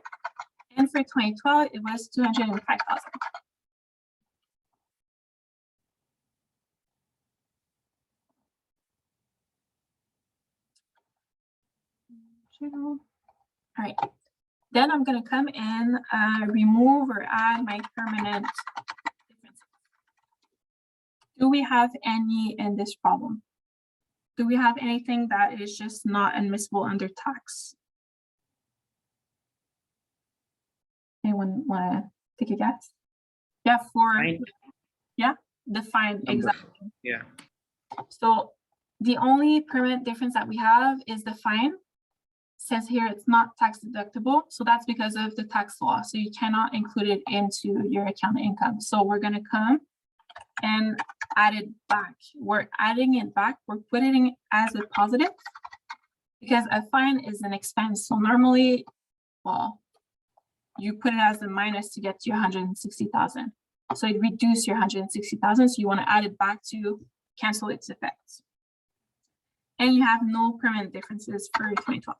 and for 2012, it was $205,000. All right, then I'm going to come and remove or add my permanent differences. Do we have any in this problem? Do we have anything that is just not admissible under tax? Anyone want to take a guess? Yeah, for fine. Yeah, the fine, exactly. Yeah. So the only permanent difference that we have is the fine. Says here it's not tax deductible, so that's because of the tax law. So you cannot include it into your account income. So we're going to come and add it back. We're adding it back. We're putting it as a positive because a fine is an expense. So normally, well, you put it as a minus to get to your 160,000. So it reduces your 160,000. So you want to add it back to cancel its effects. And you have no permanent differences for 2012.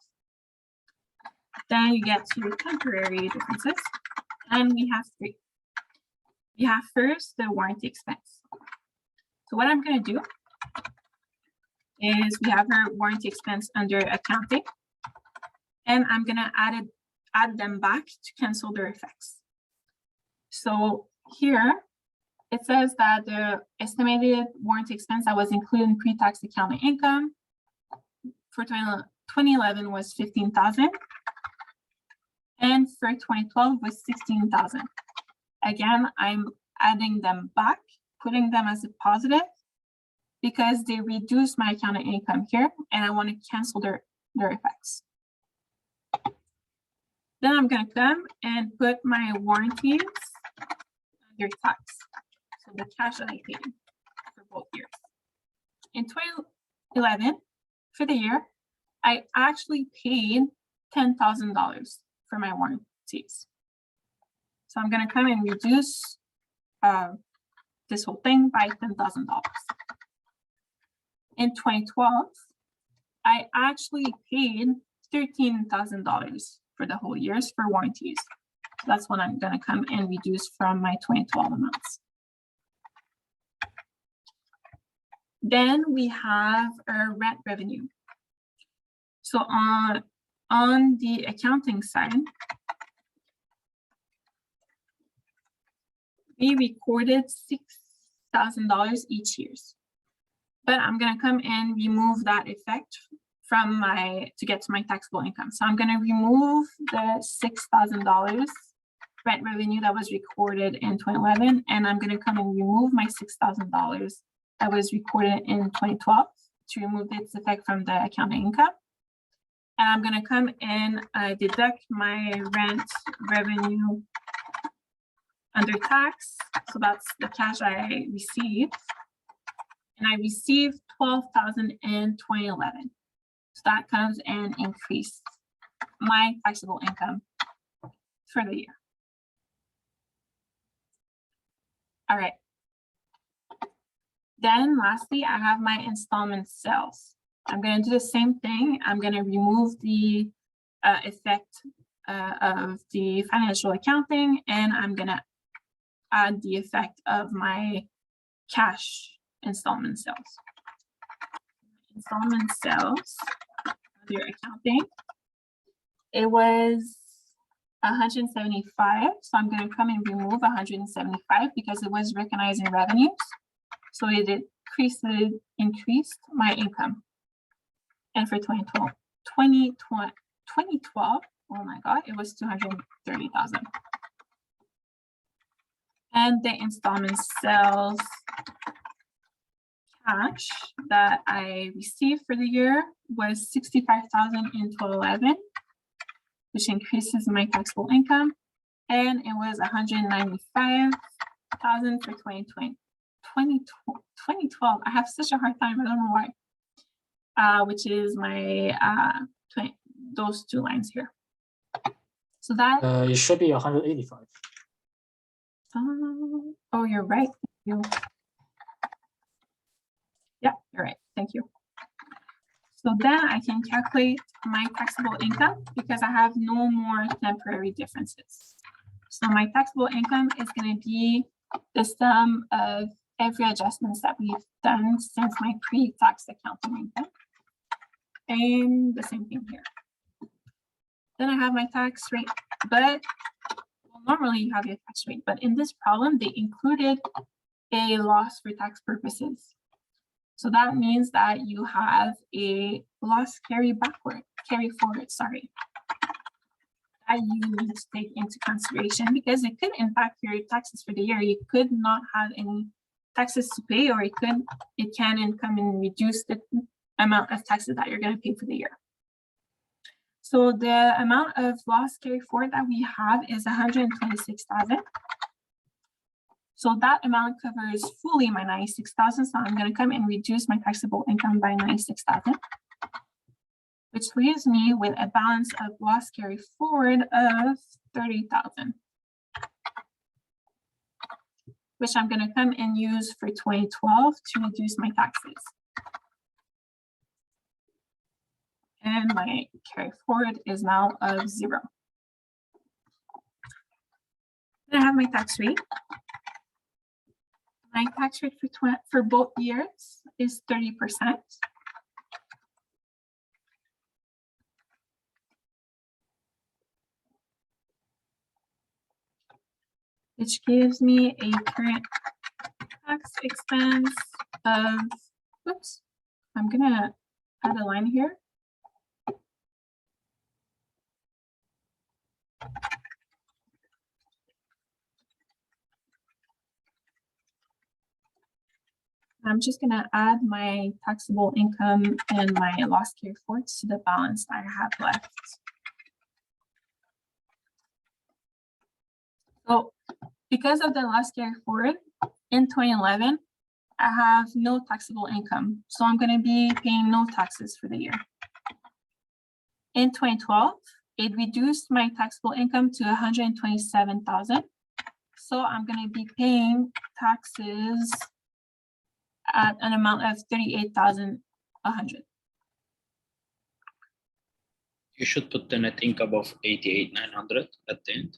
Then you get to temporary differences, and we have three. We have first the warranty expense. So what I'm going to do is we have our warranty expense under accounting, and I'm going to add them back to cancel their effects. So here it says that the estimated warranty expense that was included in pre-tax accounting income for 2011 was 15,000. And for 2012 was 16,000. Again, I'm adding them back, putting them as a positive because they reduce my accounting income here and I want to cancel their effects. Then I'm going to come and put my warranties under tax. So the cash that I paid for both years. In 2011, for the year, I actually paid $10,000 for my warranties. So I'm going to come and reduce this whole thing by $10,000. In 2012, I actually paid $13,000 for the whole years for warranties. So that's what I'm going to come and reduce from my 2012 amounts. Then we have our rent revenue. So on the accounting side, we recorded $6,000 each year. But I'm going to come and remove that effect from to get to my taxable income. So I'm going to remove the $6,000 rent revenue that was recorded in 2011, and I'm going to come and remove my $6,000 that was recorded in 2012 to remove its effect from the accounting income. And I'm going to come and deduct my rent revenue under tax. So that's the cash I received. And I received $12,000 in 2011. So that comes and increased my taxable income for the year. All right. Then lastly, I have my installment sales. I'm going to do the same thing. I'm going to remove the effect of the financial accounting, and I'm going to add the effect of my cash installment sales. Installment sales under accounting, it was 175. So I'm going to come and remove 175 because it was recognizing revenues. So it increased my income. And for 2012, oh my God, it was 230,000. And the installment sales cash that I received for the year was 65,000 in 2011, which increases my taxable income. And it was 195,000 for 2020. 2012, I have such a hard time, I don't know why. Which is my those two lines here. So that it should be 185. Oh, you're right. Thank you. Yeah, you're right. Thank you. So then I can calculate my taxable income because I have no more temporary differences. So my taxable income is going to be the sum of every adjustments that we've done since my pre-tax accounting income. And the same thing here. Then I have my tax rate, but well, normally you have your tax rate, but in this problem, they included a loss for tax purposes. So that means that you have a loss carry forward, sorry, that you need to take into consideration because it could impact your taxes for the year. You could not have any taxes to pay, or it can come and reduce the amount of taxes that you're going to pay for the year. So the amount of loss carry forward that we have is 126,000. So that amount covers fully my 96,000. So I'm going to come and reduce my taxable income by 96,000, which leaves me with a balance of loss carry forward of 30,000, which I'm going to come and use for 2012 to reduce my taxes. And my carry forward is now of 0. Then I have my tax rate. My tax rate for both years is 30%. Which gives me a current tax expense of, whoops, I'm gonna add a line here. I'm just gonna add my taxable income and my loss carry forwards to the balance I have left. So because of the loss carry forward in 2011, I have no taxable income. So I'm going to be paying no taxes for the year. In 2012, it reduced my taxable income to 127,000. So I'm going to be paying taxes at an amount of 38,100. You should put the net income of 88,900 at the end.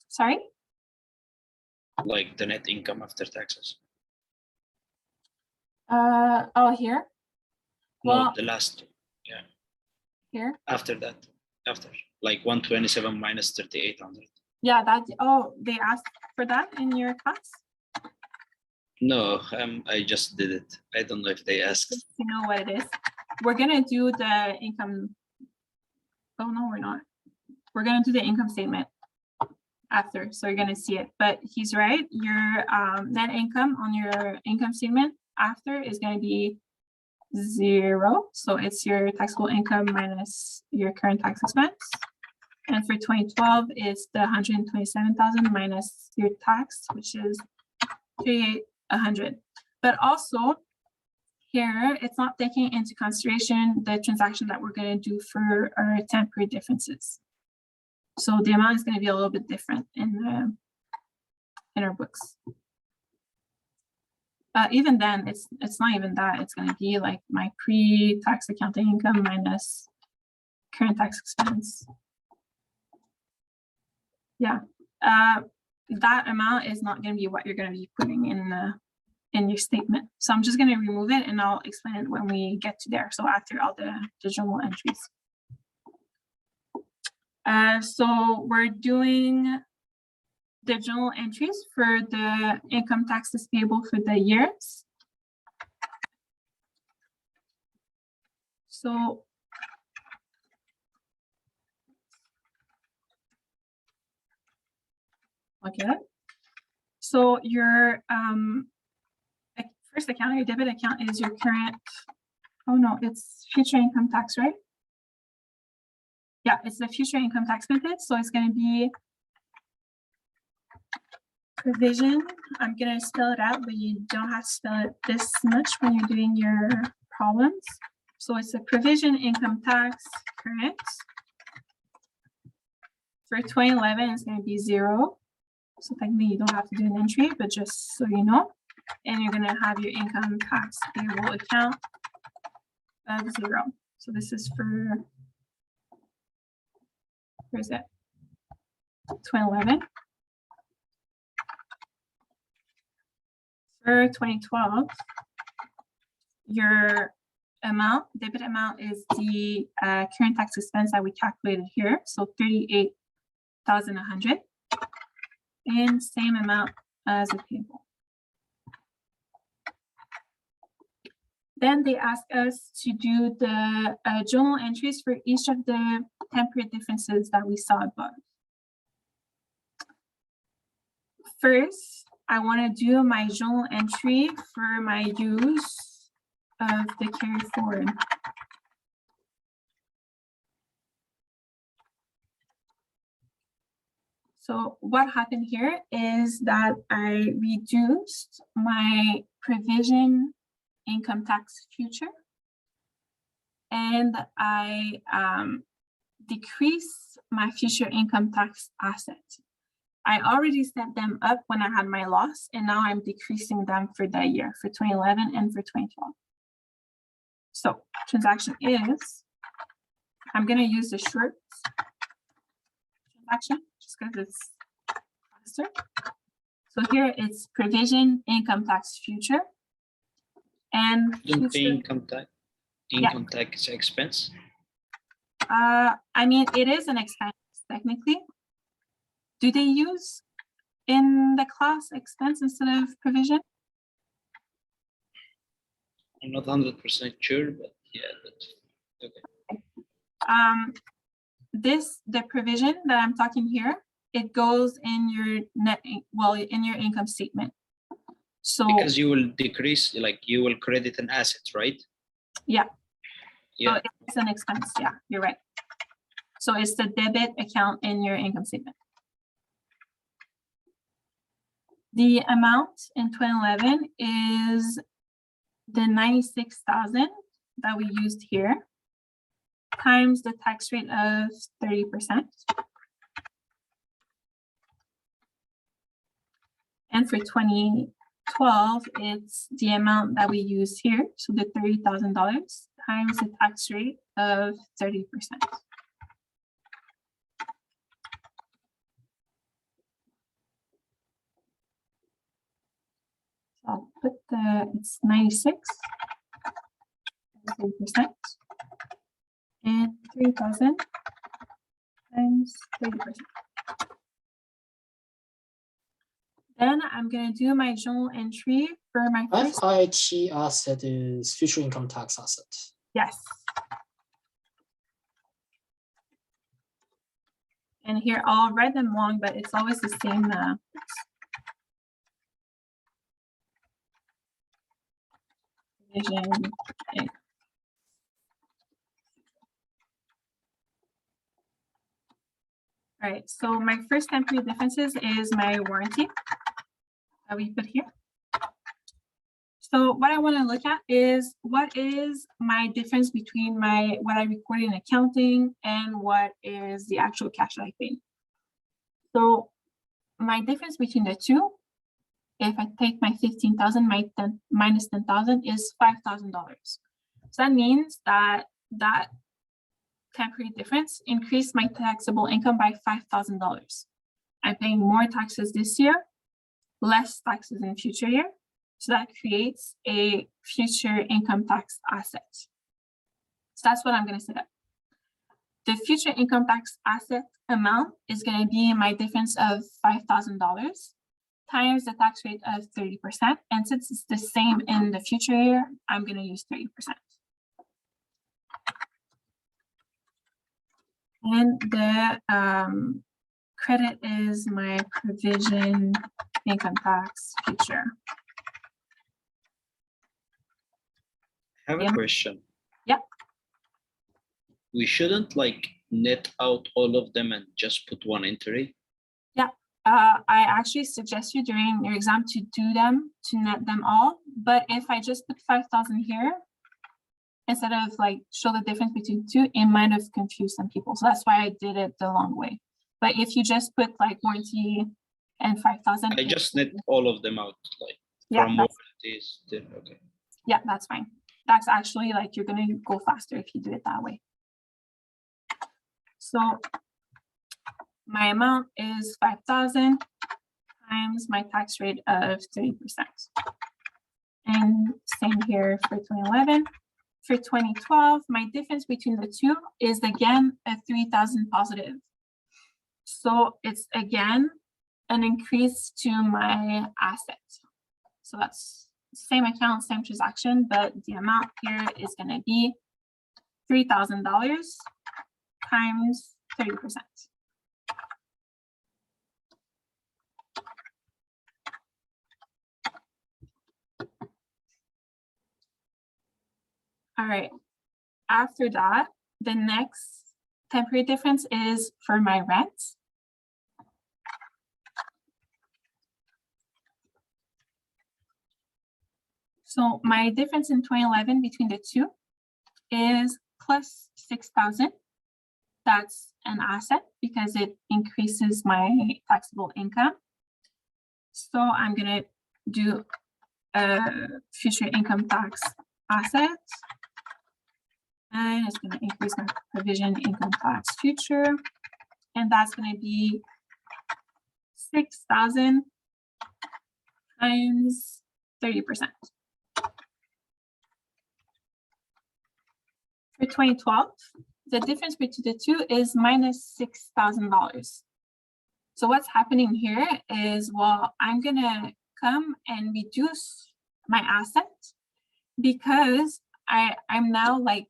Sorry? Like the net income after taxes. Oh, here? Well, No, the last, yeah. Here? After that, after like 127 minus 3,800. Yeah, that, oh, they asked for that in your class? No, I just did it. I don't know if they asked. You know what it is. We're gonna do the income. Oh no, we're not. We're gonna do the income statement after, so you're gonna see it. But he's right. Your net income on your income statement after is gonna be 0. So it's your taxable income minus your current tax expense. And for 2012, it's the 127,000 minus your tax, which is 3,100. But also here, it's not taking into consideration the transaction that we're going to do for our temporary differences. So the amount is going to be a little bit different in our books. Even then, it's not even that. It's going to be like my pre-tax accounting income minus current tax expense. Yeah, that amount is not going to be what you're going to be putting in your statement. So I'm just going to remove it and I'll explain it when we get to there. So after all the journal entries. So we're doing the journal entries for the income taxes payable for the years. So okay. So your first account, your debit account is your current, oh no, it's future income tax, right? Yeah, it's the future income tax method. So it's going to be provision. I'm going to spell it out, but you don't have to spell it this much when you're doing your problems. So it's a provision income tax current. For 2011, it's going to be 0. So technically you don't have to do an entry, but just so you know. And you're going to have your income tax payable account of 0. So this is for, where is it? 2011. For 2012, your amount, debit amount is the current tax expense that we calculated here. So 38,100 and same amount as a payable. Then they ask us to do the journal entries for each of the temporary differences that we saw above. First, I want to do my journal entry for my use of the carry forward. So what happened here is that I reduced my provision income tax future, and I decreased my future income tax asset. I already set them up when I had my loss, and now I'm decreasing them for that year, for 2011 and for 2012. So transaction is, I'm going to use the short transaction just because it's faster. So here it's provision income tax future, and Don't pay future, income tax expense. I mean, it is an expense technically. Do they use in the class expense instead of provision? I'm not 100% sure, but yeah, that's okay. The provision that I'm talking here, it goes in your net, well, in your income statement. So Because you will decrease, like you will credit an asset, right? yeah. Yeah. So it's an expense. Yeah, you're right. So it's the debit account in your income statement. The amount in 2011 is the 96,000 that we used here times the tax rate of 30%. And for 2012, it's the amount that we use here. So the $30,000 times the tax rate of 30%. So I'll put it's 96, 30%, and 3,000 times 30%. Then I'm going to do my journal entry for my first. FIT asset is future income tax asset. Yes. And here I'll write them long, but it's always the same. Provision. All right, so my first temporary differences is my warranty that we put here. So what I want to look at is what is my difference between what I recorded in accounting and what is the actual cash that I paid. So my difference between the two, if I take my 15,000 minus 10,000 is $5,000. So that means that that temporary difference increased my taxable income by $5,000. I'm paying more taxes this year, less taxes in future year. So that creates a future income tax asset. So that's what I'm going to set up. The future income tax asset amount is going to be my difference of $5,000 times the tax rate of 30%. And since it's the same in the future year, I'm going to use 30%. And the credit is my provision income tax future. I have a question. Yeah. We shouldn't like net out all of them and just put one entry. Yeah, I actually suggest you during your exam to do them, to net them all. But if I just put 5,000 here, instead of like show the difference between two, it might have confused some people. So that's why I did it the long way. But if you just put like warranty and 5,000. I just net all of them out, like yeah, from warranties. Okay. Yeah, that's fine. That's actually like you're going to go faster if you do it that way. So my amount is 5,000 times my tax rate of 30%. And same here for 2011. For 2012, my difference between the two is again a 3,000 positive. So it's again an increase to my asset. So that's same account, same transaction, but the amount here is going to be $3,000 times 30%. All right. After that, the next temporary difference is for my rent. So my difference in 2011 between the two is plus 6,000. That's an asset because it increases my taxable income. So I'm gonna do a future income tax asset. And it's gonna increase my provision income tax future. And that's gonna be 6,000 times 30%. For 2012, the difference between the two is minus $6,000. So what's happening here is, well, I'm gonna come and reduce my asset because I'm now like,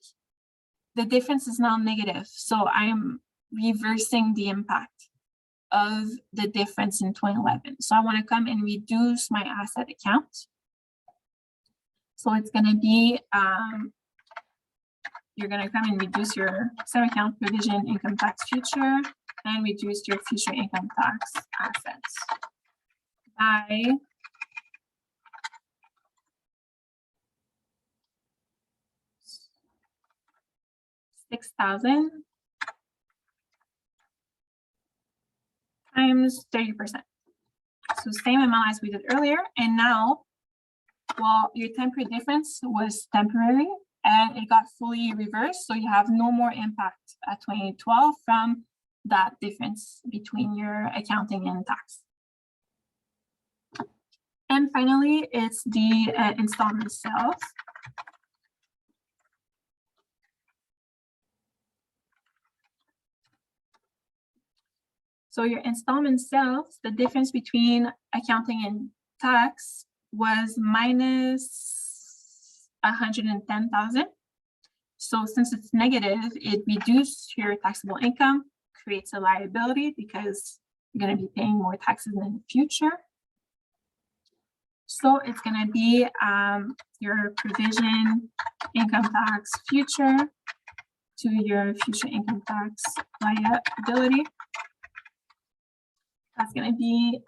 the difference is now negative. So I'm reversing the impact of the difference in 2011. So I wanna come and reduce my asset account. So it's gonna be, you're gonna come and reduce your sub account provision income tax future and reduce your future income tax assets by $6,000 times 30%. So same amount as we did earlier. And now, well, your temporary difference was temporary and it got fully reversed. So you have no more impact at 2012 from that difference between your accounting and tax. And finally, it's the installment sales. So your installment sales, the difference between accounting and tax was minus 110,000. So since it's negative, it reduced your taxable income, creates a liability because you're going to be paying more taxes in the future. So it's going to be your provision income tax future to your future income tax liability. That's going to be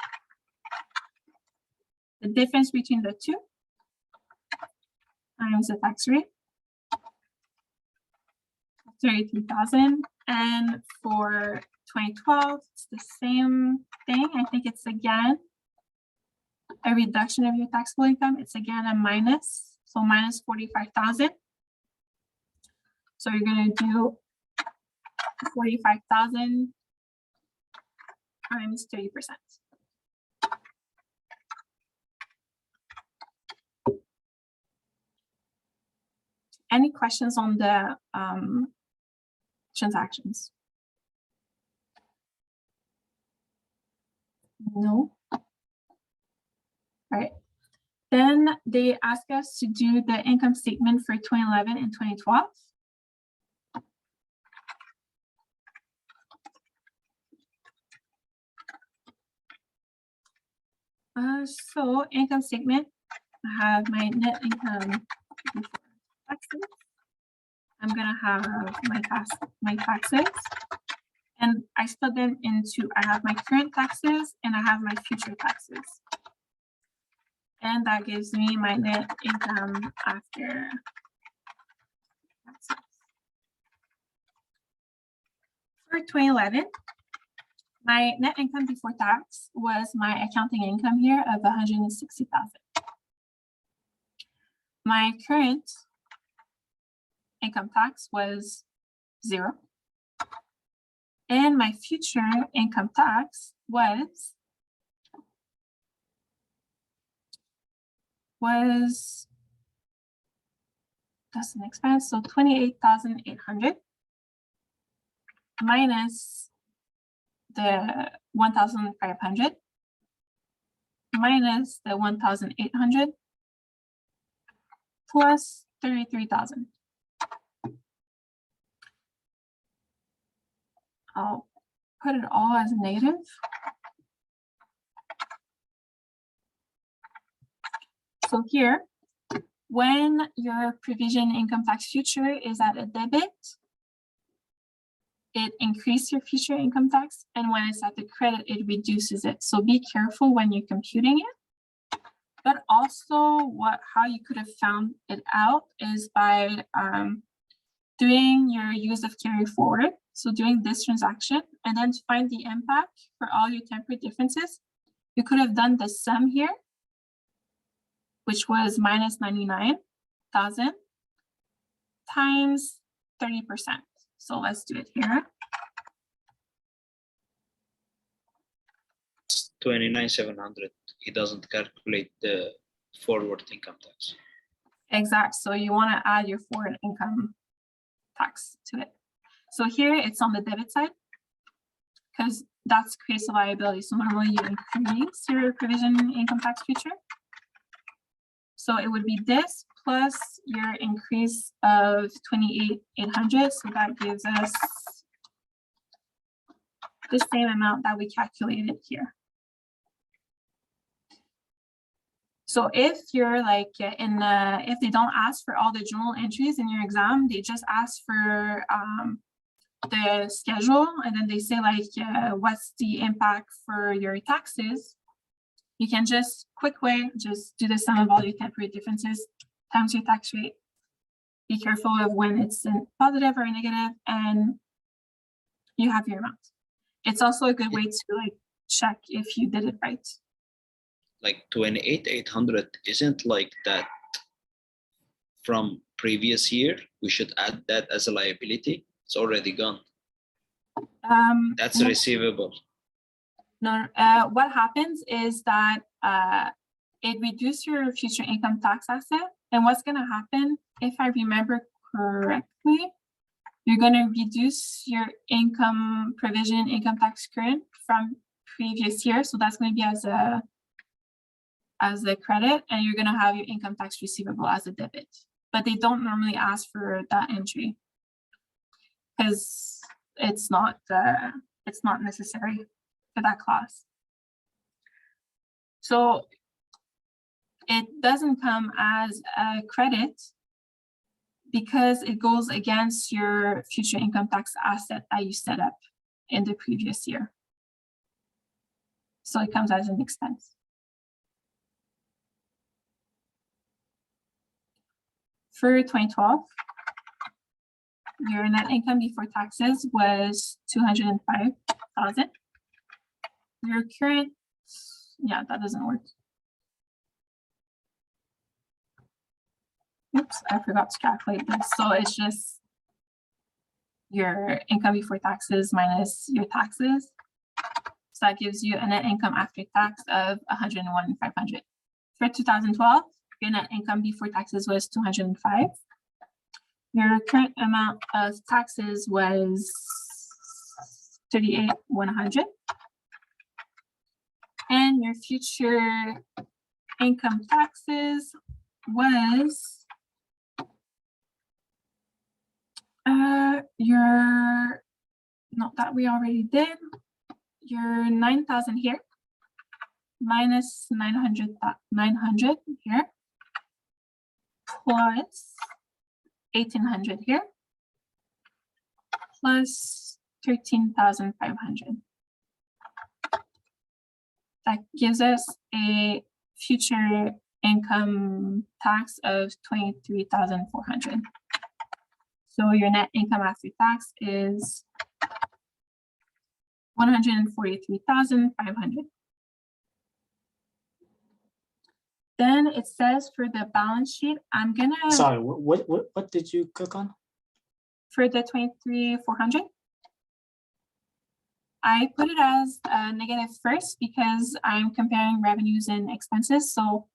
the difference between the two times the tax rate, 33,000. And for 2012, it's the same thing. I think it's again a reduction of your taxable income. It's again a minus, so minus 45,000. So you're going to do 45,000 times 30%. Any questions on the transactions? No. All right. Then they ask us to do the income statement for 2011 and 2012. So income statement, I have my net income before taxes. I'm gonna have my taxes, and I split them into, I have my current taxes and I have my future taxes. And that gives me my net income after taxes. For 2011, my net income before tax was my accounting income here of 160,000. My current income tax was 0. And my future income tax was that's an expense, so 28,800 minus the 1,500 minus the 1,800 plus 33,000. I'll put it all as a negative. So here, when your provision income tax future is at a debit, it increases your future income tax, and when it's at the credit, it reduces it. So be careful when you're computing it. But also how you could have found it out is by doing your use of carry forward. So doing this transaction, and then to find the impact for all your temporary differences, you could have done the sum here, which was minus 99,000 times 30%. So let's do it here. 29,700. It doesn't calculate the forward income tax. Exact. So you want to add your foreign income tax to it. So here it's on the debit side because that's creates a liability. So normally you increase your provision income tax future. So it would be this plus your increase of 28,800. So that gives us the same amount that we calculated here. So if you're like if they don't ask for all the journal entries in your exam, they just ask for the schedule, and then they say like, what's the impact for your taxes? You can just quick way, just do the sum of all your temporary differences times your tax rate. Be careful of when it's in positive or negative, and you have your amount. It's also a good way to like check if you did it right. Like 28,800 isn't like that from previous year. We should add that as a liability. It's already gone. That's No, receivable. no, what happens is that it reduces your future income tax asset. And what's going to happen, if I remember correctly, you're going to reduce your income provision, income tax current from previous year. So that's going to be as a credit, and you're going to have your income tax receivable as a debit. But they don't normally ask for that entry because it's not necessary for that class. So it doesn't come as a credit because it goes against your future income tax asset that you set up in the previous year. So it comes as an expense. For 2012, your net income before taxes was 205,000. Your current, yeah, that doesn't work. Oops, I forgot to calculate this. So it's just your income before taxes minus your taxes. So that gives you a net income after tax of 101,500. For 2012, your net income before taxes was 205. Your current amount of taxes was 38,100. And your future income taxes was that we already did, your 9,000 here minus 900 here plus 1,800 here plus 13,500. That gives us a future income tax of 23,400. So your net income after tax is 143,500. Then it says for the balance sheet, I'm gonna. Sorry, what did you click on? For the 23,400, I put it as a negative first because I'm comparing revenues and expenses. So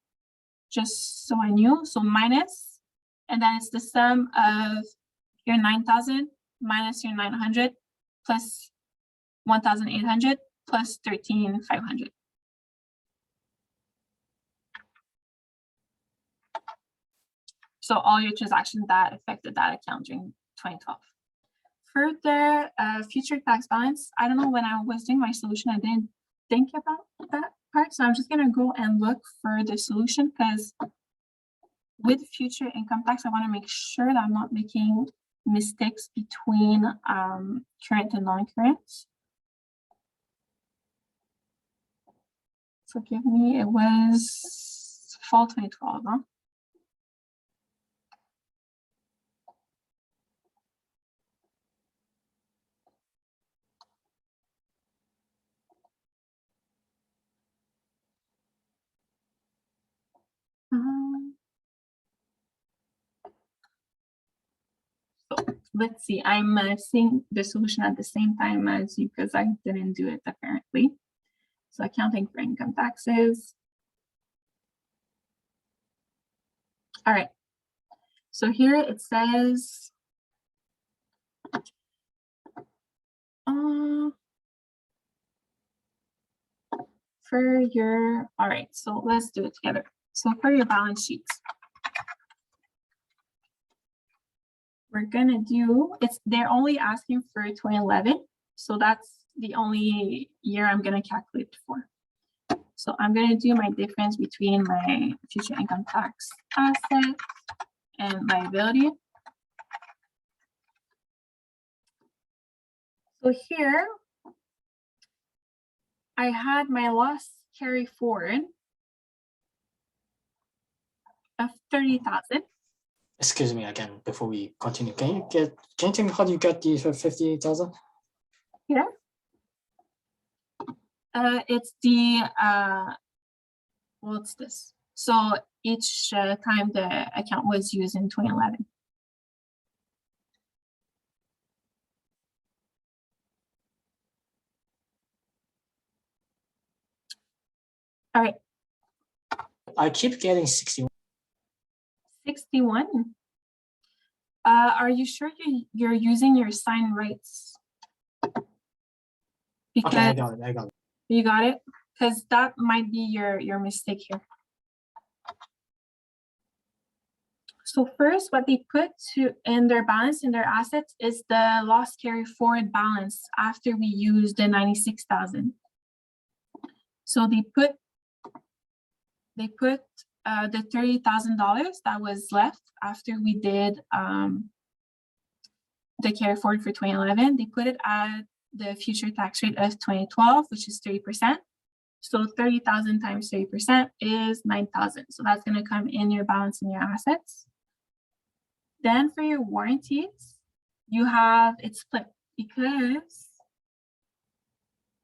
just so I knew, so minus, and then it's the sum of your 9,000 minus your 900 plus 1,800 plus 13,500. So all your transactions that affected that account during 2012. Further, future tax balance. I don't know, when I was doing my solution, I didn't think about that part. So I'm just gonna go and look for the solution because with future income tax, I want to make sure that I'm not making mistakes between current and non-current. Forgive me, it was fall 2012, huh? So let's see, I'm seeing the solution at the same time as you because I didn't do it apparently. So accounting for income taxes. All right. So here it says, for your, all right, so let's do it together. So for your balance sheets, we're gonna do, they're only asking for 2011. So that's the only year I'm gonna calculate for. So I'm gonna do my difference between my future income tax asset and liability. So here, I had my loss carry forward of 30,000. Excuse me again, before we continue, can you tell me how do you get the 58,000? Here. It's the, what's this? So each time the account was used in 2011. All right. I keep getting 61. 61. Are you sure you're using your sign rights? Because Okay, I got it. You got it? Because that might be your mistake here. So first, what they put in their balance, in their assets, is the loss carry forward balance after we used the 96,000. So they put the $30,000 that was left after we did the carry forward for 2011. They put it at the future tax rate of 2012, which is 30%. So 30,000 times 30% is 9,000. So that's going to come in your balance in your assets. Then for your warranties, you have it split because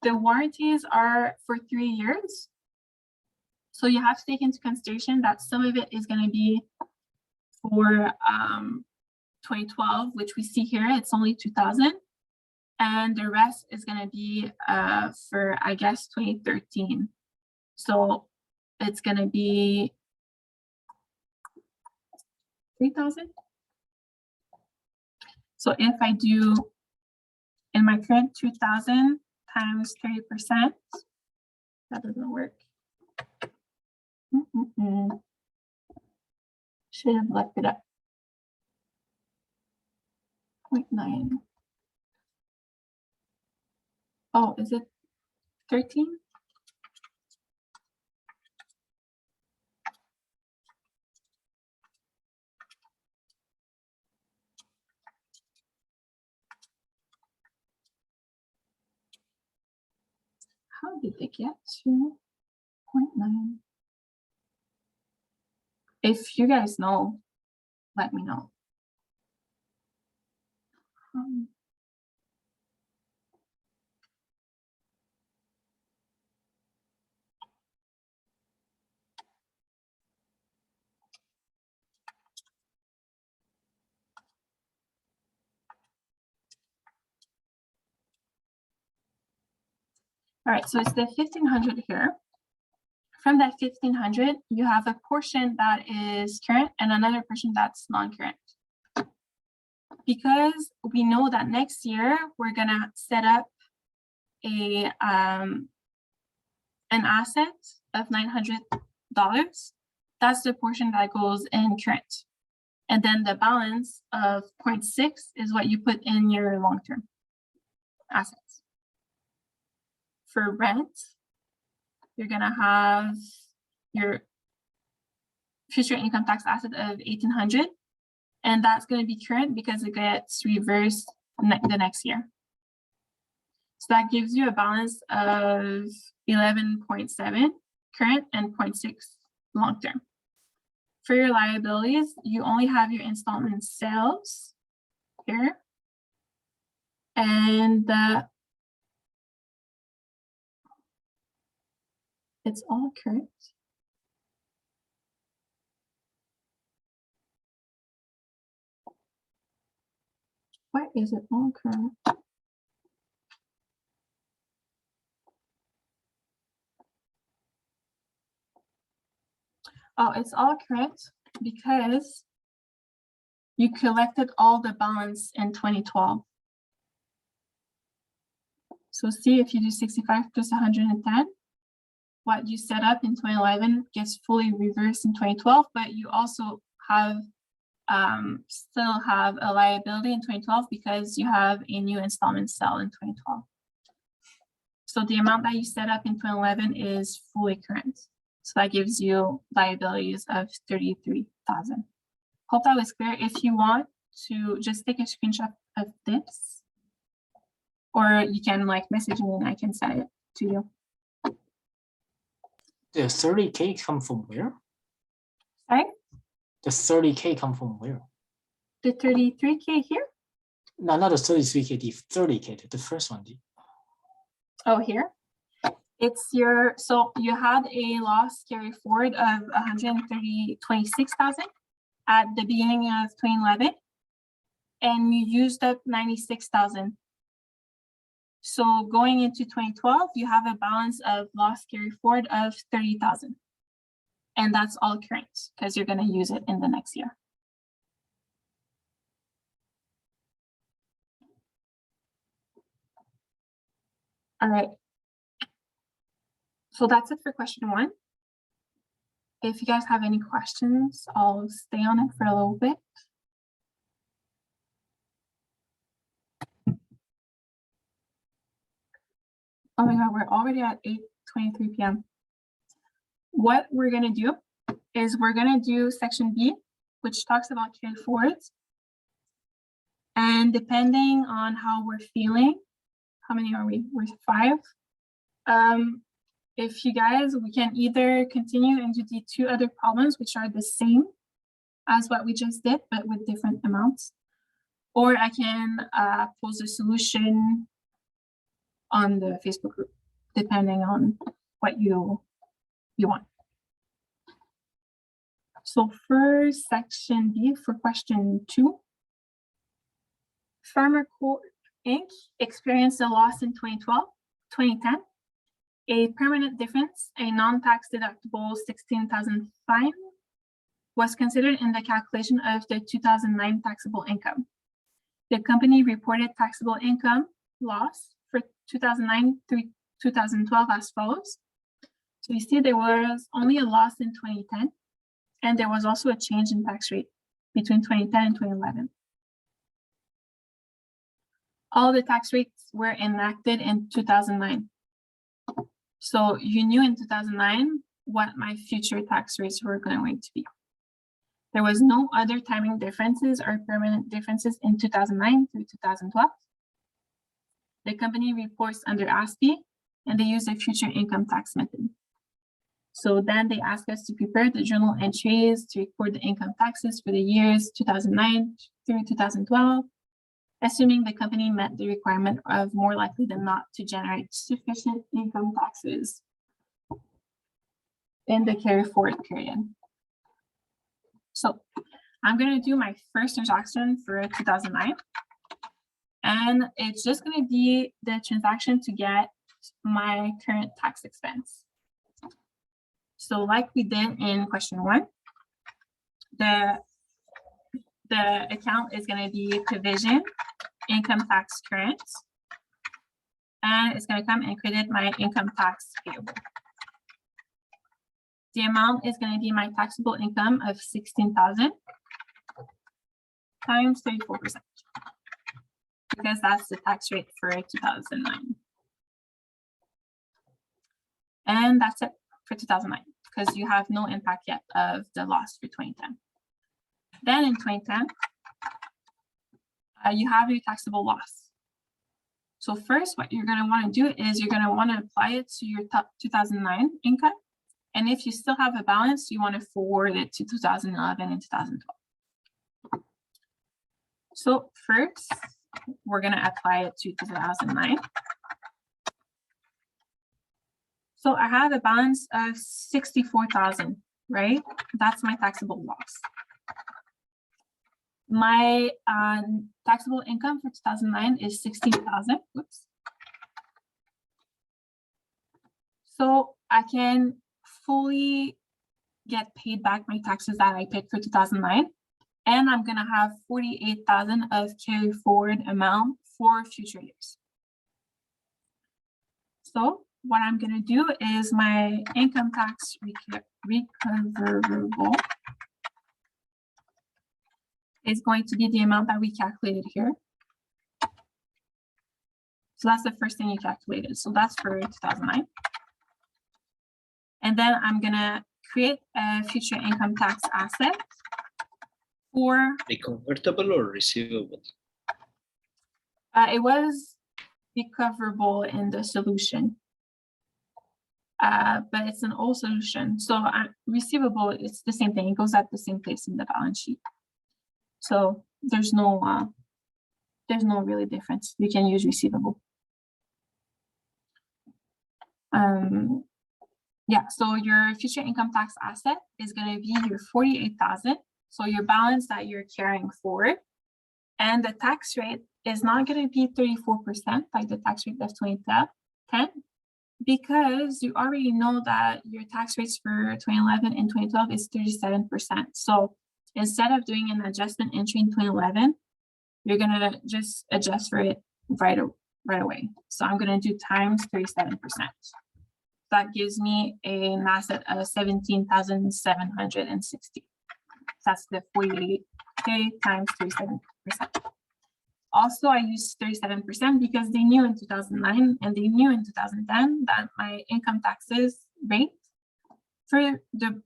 the warranties are for 3 years. So you have to take into consideration that some of it is going to be for 2012, which we see here, it's only 2,000. And the rest is going to be for, I guess, 2013. So it's going to be 3,000. So if I do in my current 2,000 times 30%, that doesn't work. Should have left it up. 0.9. Oh, is it 13? How did they get to 0.9? If you guys know, let me know. All right, so it's the 1,500 here. From that 1,500, you have a portion that is current and another portion that's non-current. Because we know that next year we're gonna set up a an asset of $900. That's the portion that goes in current. And then the balance of 0.6 is what you put in your long-term assets. For rent, you're gonna have your future income tax asset of 1,800, and that's going to be current because it gets reversed the next year. So that gives you a balance of 11.7 current and 0.6 long-term. For your liabilities, you only have your installment sales here, and it's all current. Why is it all current? Oh, it's all current because you collected all the balance in 2012. So see, if you do 65 plus 110, what you set up in 2011 gets fully reversed in 2012, but you also have still have a liability in 2012 because you have a new installment sale in 2012. So the amount that you set up in 2011 is fully current. So that gives you liabilities of 33,000. Hope that was clear. If you want to just take a screenshot of this, or you can like message me and I can send it to you. The 30K come from where? Sorry? The 30K come from where? The 33K here? No, not the 33K, the 30K, the first one. Oh, here? It's your, so you had a loss carry forward of 126,000 at the beginning of 2011, and you used up 96,000. So going into 2012, you have a balance of loss carry forward of 30,000. And that's all current because you're going to use it in the next year. All right. So that's it for question 1. If you guys have any questions, I'll stay on it for a little bit. Oh my God, we're already at 8:23 p.m. What we're going to do is we're going to do section B, which talks about carry forwards. And depending on how we're feeling, how many are we? We're 5. If you guys, we can either continue and do the 2 other problems, which are the same as what we just did, but with different amounts. Or I can post a solution on the Facebook group, depending on what you want. So for section B, for question 2, Farmer Co. Inc. experienced a loss in 2010. A permanent difference, a non-tax deductible 16,000 fine, was considered in the calculation of the 2009 taxable income. The company reported taxable income loss for 2009 through 2012 as follows. So you see there was only a loss in 2010, and there was also a change in tax rate between 2010 and 2011. All the tax rates were enacted in 2009. So you knew in 2009 what my future tax rates were going to be. There was no other timing differences or permanent differences in 2009 through 2012. The company reports under ASPE, and they use a future income tax method. So then they ask us to prepare the journal entries to record the income taxes for the years 2009 through 2012, assuming the company met the requirement of more likely than not to generate sufficient income taxes in the carry forward period. So I'm going to do my first transaction for 2009. And it's just going to be the transaction to get my current tax expense. So like we did in question 1, the account is going to be provision, income tax current, and it's going to come and credit my income tax payable. The amount is going to be my taxable income of 16,000 times 34%, because that's the tax rate for 2009. And that's it for 2009. because you have no impact yet of the loss for 2010. Then in 2010, you have your taxable loss. So first, what you're going to want to do is you're going to want to apply it to your 2009 income. And if you still have a balance, you want to forward it to 2011 and 2012. So first, we're going to apply it to 2009. So I have a balance of 64,000, right? That's my taxable loss. My taxable income for 2009 is 16,000. Whoops. So I can fully get paid back my taxes that I paid for 2009. And I'm going to have 48,000 of carry forward amount for future years. So what I'm going to do is my income tax recoverable is going to be the amount that we calculated here. So that's the first thing you calculated. So that's for 2009. And then I'm going to create a future income tax asset for Convertible or receivable? It was recoverable in the solution. But it's an old solution. So receivable, it's the same thing. It goes at the same place in the balance sheet. So there's no really difference. You can use receivable. Yeah, so your future income tax asset is going to be your 48,000. So your balance that you're carrying forward, and the tax rate is not going to be 34% like the tax rate of 2010, because you already know that your tax rates for 2011 and 2012 is 37%. So instead of doing an adjustment entry in 2011, you're going to just adjust for it right away. So I'm going to do times 37%. That gives me an asset of 17,760. That's the 48K times 37%. Also, I used 37% because they knew in 2009 and they knew in 2010 that my income taxes rate for the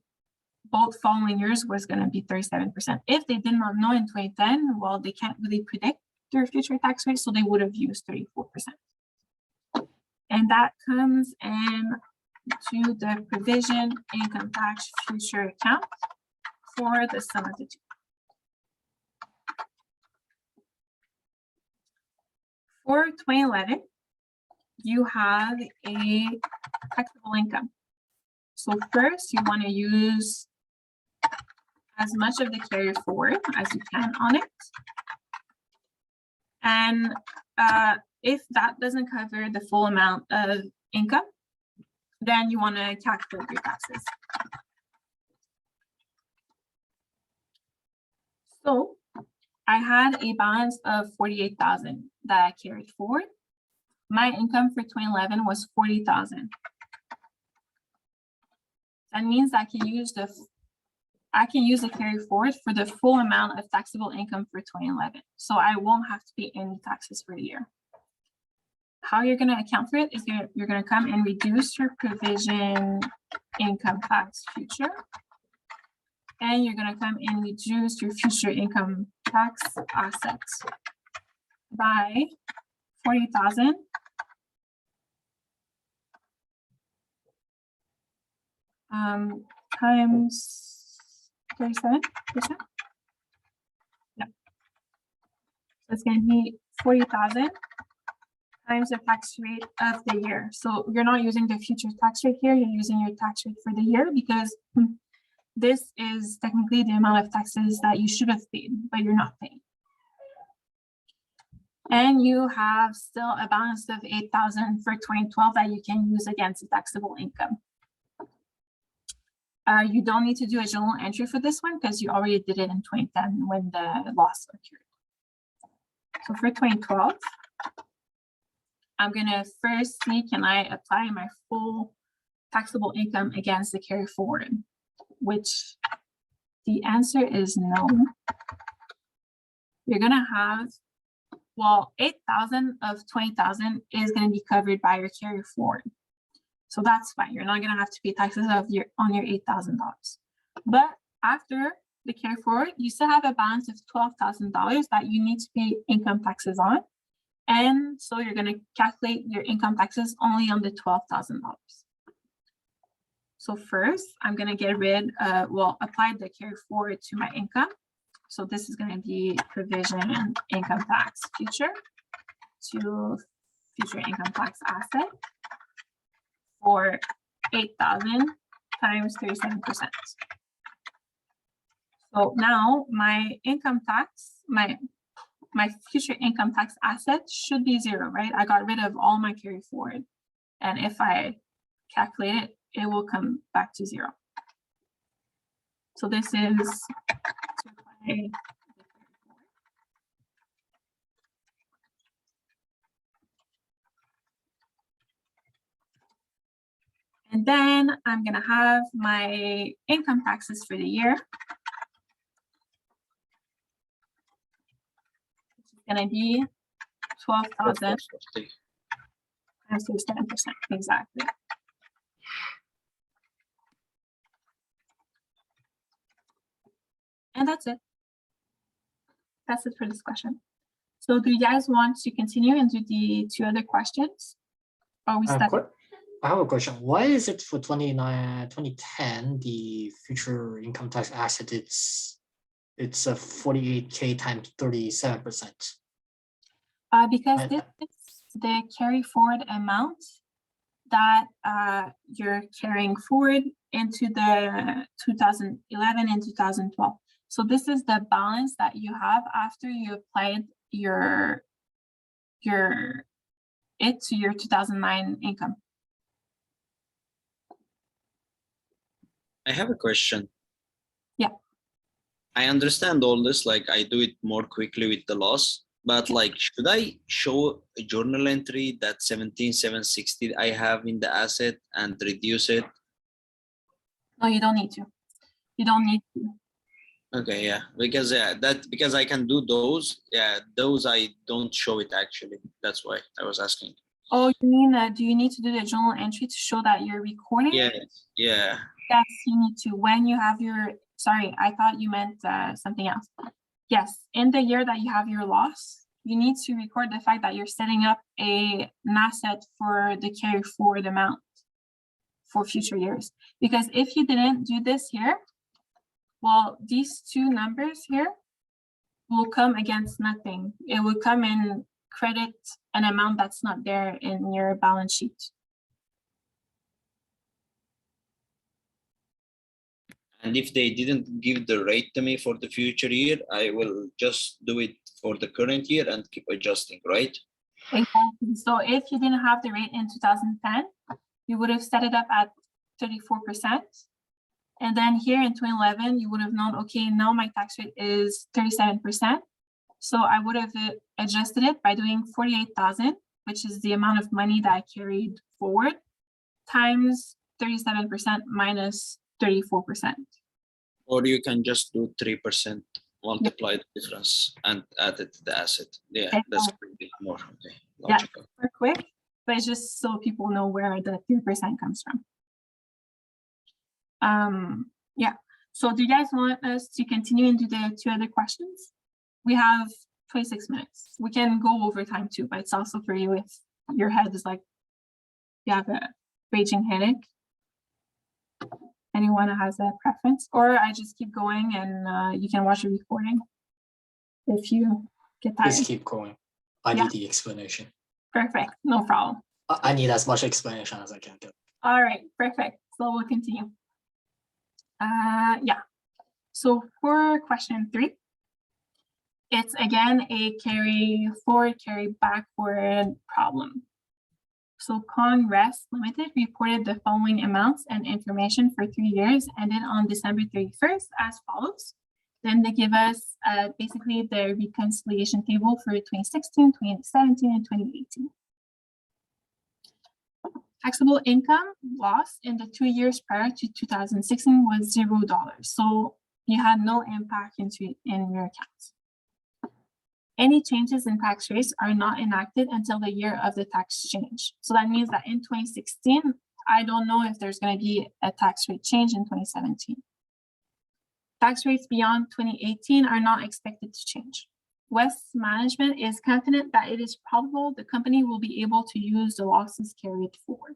both following years was going to be 37%. If they did not know in 2010, well, they can't really predict their future tax rate, so they would have used 34%. And that comes in to the provision income tax future account for the sum of the two. For 2011, you have a taxable income. So first, you want to use as much of the carry forward as you can on it. And if that doesn't cover the full amount of income, then you want to calculate your taxes. So I had a balance of 48,000 that I carried forward. My income for 2011 was 40,000. That means I can use the carry forward for the full amount of taxable income for 2011. So I won't have to pay any taxes for the year. How you're going to account for it is you're going to come and reduce your provision income tax future. And you're going to come and reduce your future income tax assets by 40,000 times 37%. Yeah. So it's going to be 40,000 times the tax rate of the year. So you're not using the future tax rate here, you're using your tax rate for the year, because this is technically the amount of taxes that you should have paid, but you're not paying. And you have still a balance of 8,000 for 2012 that you can use against the taxable income. You don't need to do a journal entry for this one because you already did it in 2010 when the loss occurred. So for 2012, I'm going to first see, can I apply my full taxable income against the carry forward, which the answer is no. You're going to have, well, 8,000 of 20,000 is going to be covered by your carry forward. So that's fine. You're not going to have to pay taxes on your $8,000. But after the carry forward, you still have a balance of $12,000 that you need to pay income taxes on. And so you're going to calculate your income taxes only on the $12,000. So first, I'm going to get rid of, apply the carry forward to my income. So this is going to be provision income tax future to future income tax asset for 8,000 times 37%. So now my income tax, my future income tax asset should be 0, right? I got rid of all my carry forward. And if I calculate it, it will come back to 0. So this is to apply. And then I'm going to have my income taxes for the year, which is going to be 12,000 times 37%. Exactly. And that's it. That's it for this question. So do you guys want to continue and do the 2 other questions? Or we start? I have a question. Why is it for 2010, the future income tax asset, it's a 48K times 37%? Because this is the carry forward amount that you're carrying forward into the 2011 and 2012. So this is the balance that you have after you applied it to your 2009 income. I have a question. Yeah. I understand all this, like I do it more quickly with the loss, but like, should I show a journal entry that 17,760 I have in the asset and reduce it? No, you don't need to. You don't need to. Okay, yeah, because because I can do those. Yeah, those I don't show it actually. That's why I was asking. Oh, you mean do you need to do the journal entry to show that you're recording? Yeah, yeah. Yes, you need to. When you have your, sorry, I thought you meant something else. Yes, in the year that you have your loss, you need to record the fact that you're setting up an asset for the carry forward amount for future years. Because if you didn't do this here, well, these 2 numbers here will come against nothing. It will come in credit an amount that's not there in your balance sheet. And if they didn't give the rate to me for the future year, I will just do it for the current year and keep adjusting, right? Exactly. So if you didn't have the rate in 2010, you would have set it up at 34%. And then here in 2011, you would have known, okay, now my tax rate is 37%. So I would have adjusted it by doing 48,000, which is the amount of money that I carried forward, times 37% minus 34%. Or you can just do 3%, multiply the difference and add it to the asset. Yeah, Okay. that's pretty more okay, Yeah, logical. super quick, but it's just so people know where the 3% comes from. Yeah, so do you guys want us to continue and do the 2 other questions? We have 26 minutes. We can go over time too, but it's also for you if your head is like, you have a raging headache. Anyone has a preference, or I just keep going and you can watch the recording if you get tired. Please keep going. I need the explanation. Perfect, no problem. I need as much explanation as I can get. All right, perfect. So we'll continue. Yeah, so for question 3, it's again a carry forward, carry backward problem. So Conres Limited reported the following amounts and information for 3 years ended on December 31st as follows. Then they give us basically the reconciliation table for 2016, 2017, and 2018. Taxable income loss in the 2 years prior to 2016 was $0. So you had no impact in your accounts. Any changes in tax rates are not enacted until the year of the tax change. So that means that in 2016, I don't know if there's going to be a tax rate change in 2017. Tax rates beyond 2018 are not expected to change. West's management is confident that it is probable the company will be able to use the losses carried forward.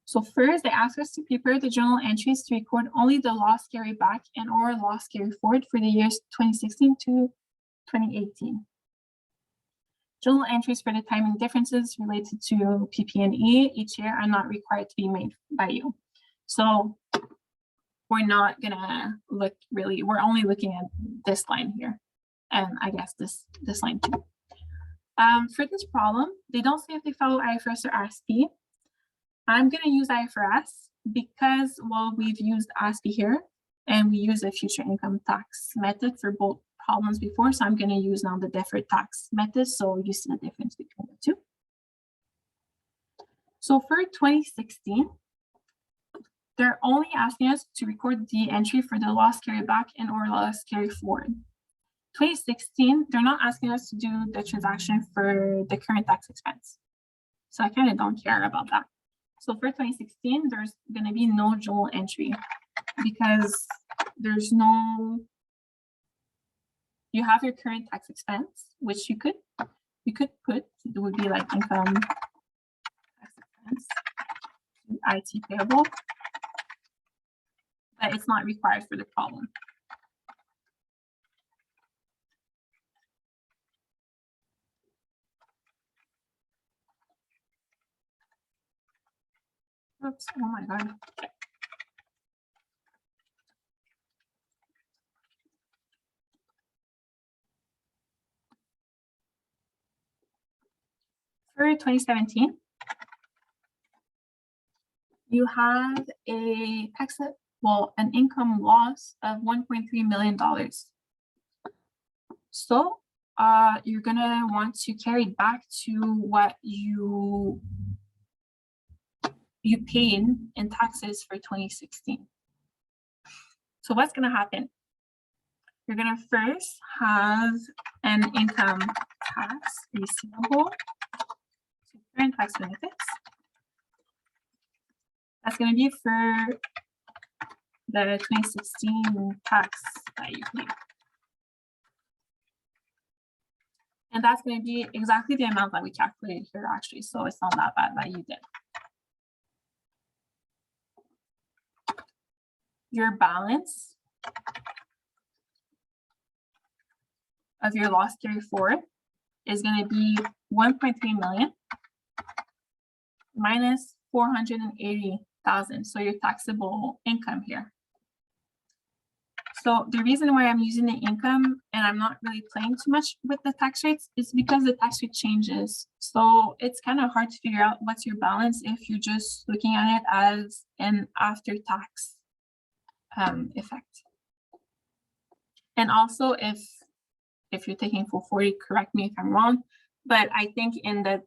So first, they ask us to prepare the journal entries to record only the loss carry back and or loss carry forward for the years 2016 to 2018. Journal entries for the timing differences related to PP&E each year are not required to be made by you. So we're not gonna look really, we're only looking at this line here. And I guess this line too. For this problem, they don't say if they follow IFRS or ASPE. I'm going to use IFRS because, well, we've used ASPE here and we use a future income tax method for both problems before. So I'm going to use now the deferred tax method. So you see the difference between the two. So for 2016, they're only asking us to record the entry for the loss carry back and or loss carry forward. 2016, they're not asking us to do the transaction for the current tax expense. So I kind of don't care about that. So for 2016, there's going to be no journal entry because there's no, you have your current tax expense, which you could put, it would be like income tax expense, IT payable, but it's not required for the problem. Oops, oh my God. Okay. For 2017, you have a tax, well, an income loss of $1.3 million. So you're gonna want to carry it back to what you paid in taxes for 2016. So what's gonna happen? You're gonna first have an income tax receivable to current tax benefits. That's gonna be for the 2016 tax that you paid. And that's going to be exactly the amount that we calculated here, actually. So it's not that bad that you did. Your balance of your loss carry forward is going to be 1.3 million minus 480,000. So your taxable income here. So the reason why I'm using the income and I'm not really playing too much with the tax rates is because the tax rate changes. So it's kind of hard to figure out what's your balance if you're just looking at it as an after-tax effect. And also if you're taking full 40, correct me if I'm wrong, but I think in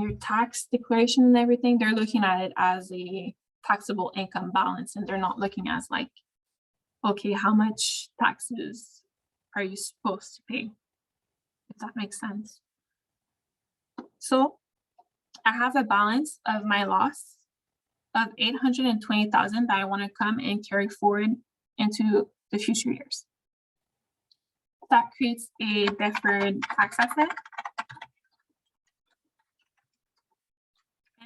your tax declaration and everything, they're looking at it as a taxable income balance and they're not looking as like, okay, how much taxes are you supposed to pay? If that makes sense. So I have a balance of my loss of 820,000 that I want to come and carry forward into the future years. That creates a deferred tax asset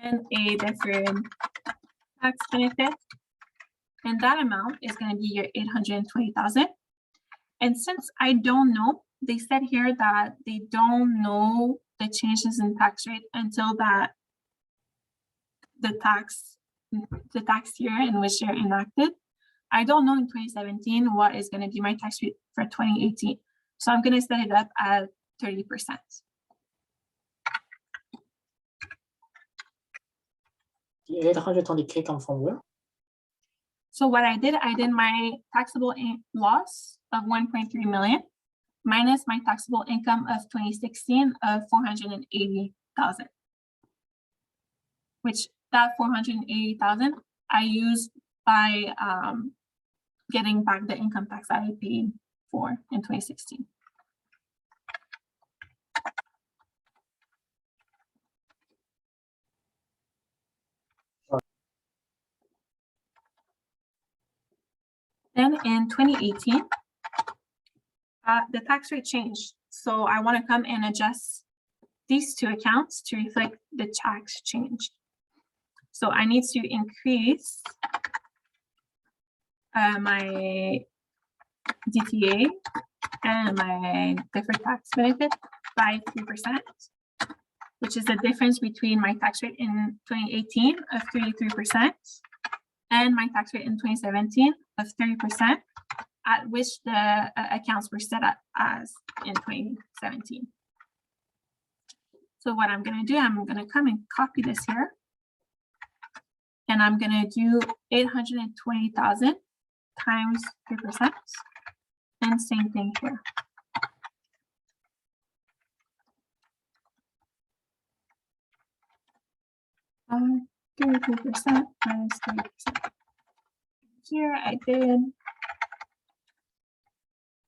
and a deferred tax benefit. And that amount is going to be your 820,000. And since I don't know, they said here that they don't know the changes in tax rate until that the tax year in which they're enacted. I don't know in 2017 what is going to be my tax rate for 2018. So I'm going to set it up at 30%. The 820K come from where? So what I did my taxable loss of 1.3 million minus my taxable income of 2016 of 480,000, which that 480,000 I used by getting back the income tax that I paid for in 2016. in 2018, the tax rate changed. So I want to come and adjust these two accounts to reflect the tax change. So I need to increase my DTA and my deferred tax benefit by 3%, which is the difference between my tax rate in 2018 of 33% and my tax rate in 2017 of 30%, at which the accounts were set up as in 2017. So what I'm going to do, I'm going to come and copy this here. And I'm going to do 820,000 times 3%. And same thing here. Um, 33% minus 30%. Here I did.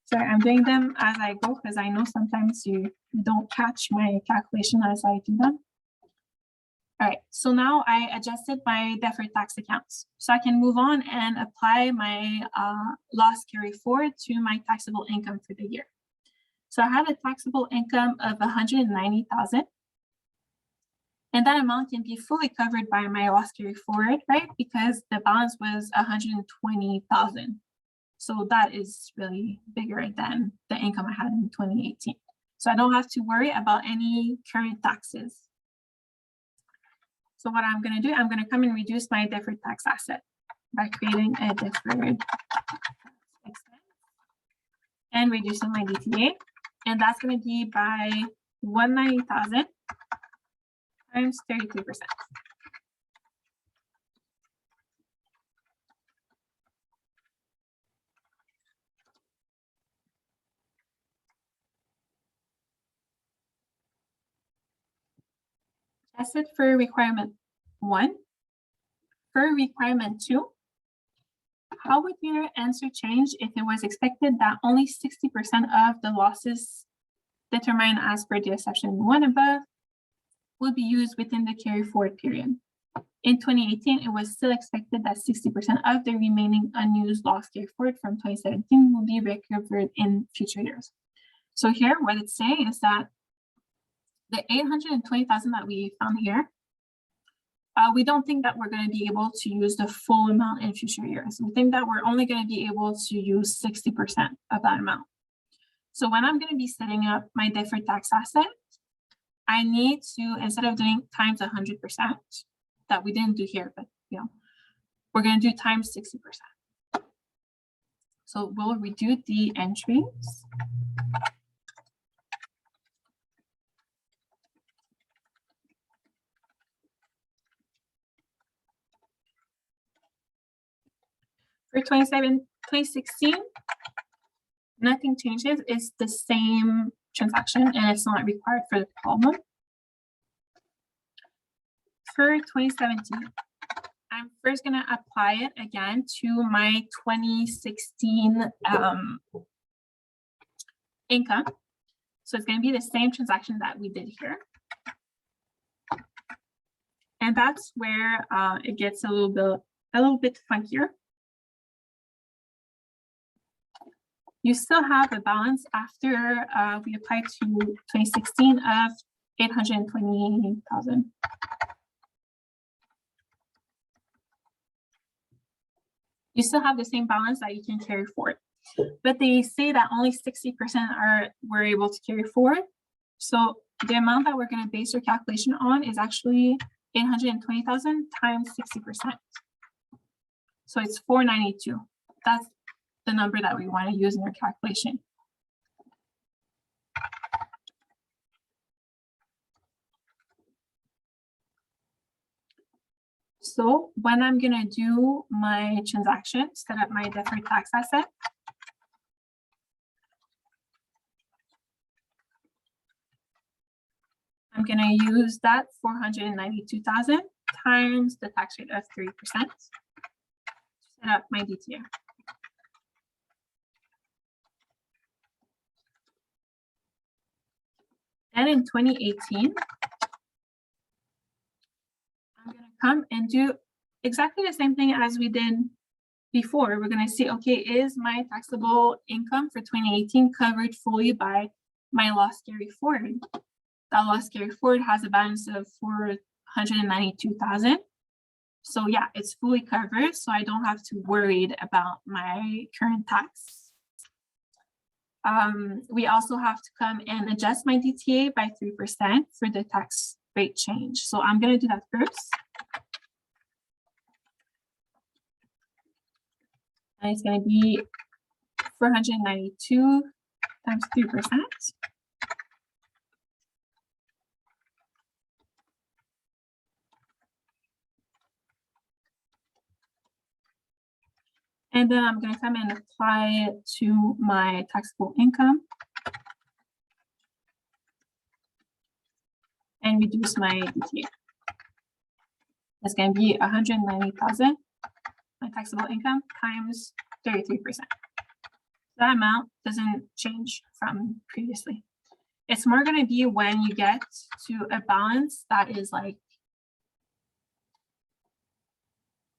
Sorry, I'm doing them as I go because I know sometimes you don't catch my calculation as I do them. All right, so now I adjusted my deferred tax accounts. So I can move on and apply my loss carry forward to my taxable income for the year. So I have a taxable income of 190,000. And that amount can be fully covered by my loss carry forward, right? Because the balance was 120,000. So that is really bigger than the income I had in 2018. So I don't have to worry about any current taxes. So what I'm going to do, I'm going to come and reduce my deferred tax asset by creating a deferred expense and reducing my DTA. And that's going to be by 190,000 times 33%. That's it for requirement 1. For requirement 2, how would your answer change if it was expected that only 60% of the losses determined as per the exception 1 above would be used within the carry forward period? In 2018, it was still expected that 60% of the remaining unused loss carry forward from 2017 will be recovered in future years. So here, what it's saying is that the 820,000 that we found here, we don't think that we're going to be able to use the full amount in future years. We think that we're only going to be able to use 60% of that amount. So when I'm going to be setting up my deferred tax asset, I need to, instead of doing times 100%, that we didn't do here, but we're going to do times 60%. So we'll redo the entries. For 2016, nothing changes. It's the same transaction and it's not required for the problem. For 2017, I'm first going to apply it again to my 2016 income. So it's going to be the same transaction that we did here. And that's where it gets a little bit funkier. You still have a balance after we applied to 2016 of 820,000. You still have the same balance that you can carry forward, but they say that only 60% were able to carry forward. So the amount that we're going to base our calculation on is actually 820,000 times 60%. So it's 492. That's the number that we want to use in our calculation. So when I'm going to do my transaction, set up my deferred tax asset, I'm going to use that 492,000 times the tax rate of 3% to set up my DTA. And in 2018, I'm going to come and do exactly the same thing as we did before, we're going to see, okay, is my taxable income for 2018 covered fully by my loss carry forward? That loss carry forward has a balance of 492,000. So yeah, it's fully covered, so I don't have to worry about my current tax. We also have to come and adjust my DTA by 3% for the tax rate change. So I'm going to do that first. And it's going to be 492 times 3%. And then I'm going to come and apply it to my taxable income and reduce my DTA. It's going to be 190,000, my taxable income, times 33%. That amount doesn't change from previously. It's more going to be when you get to a balance that is like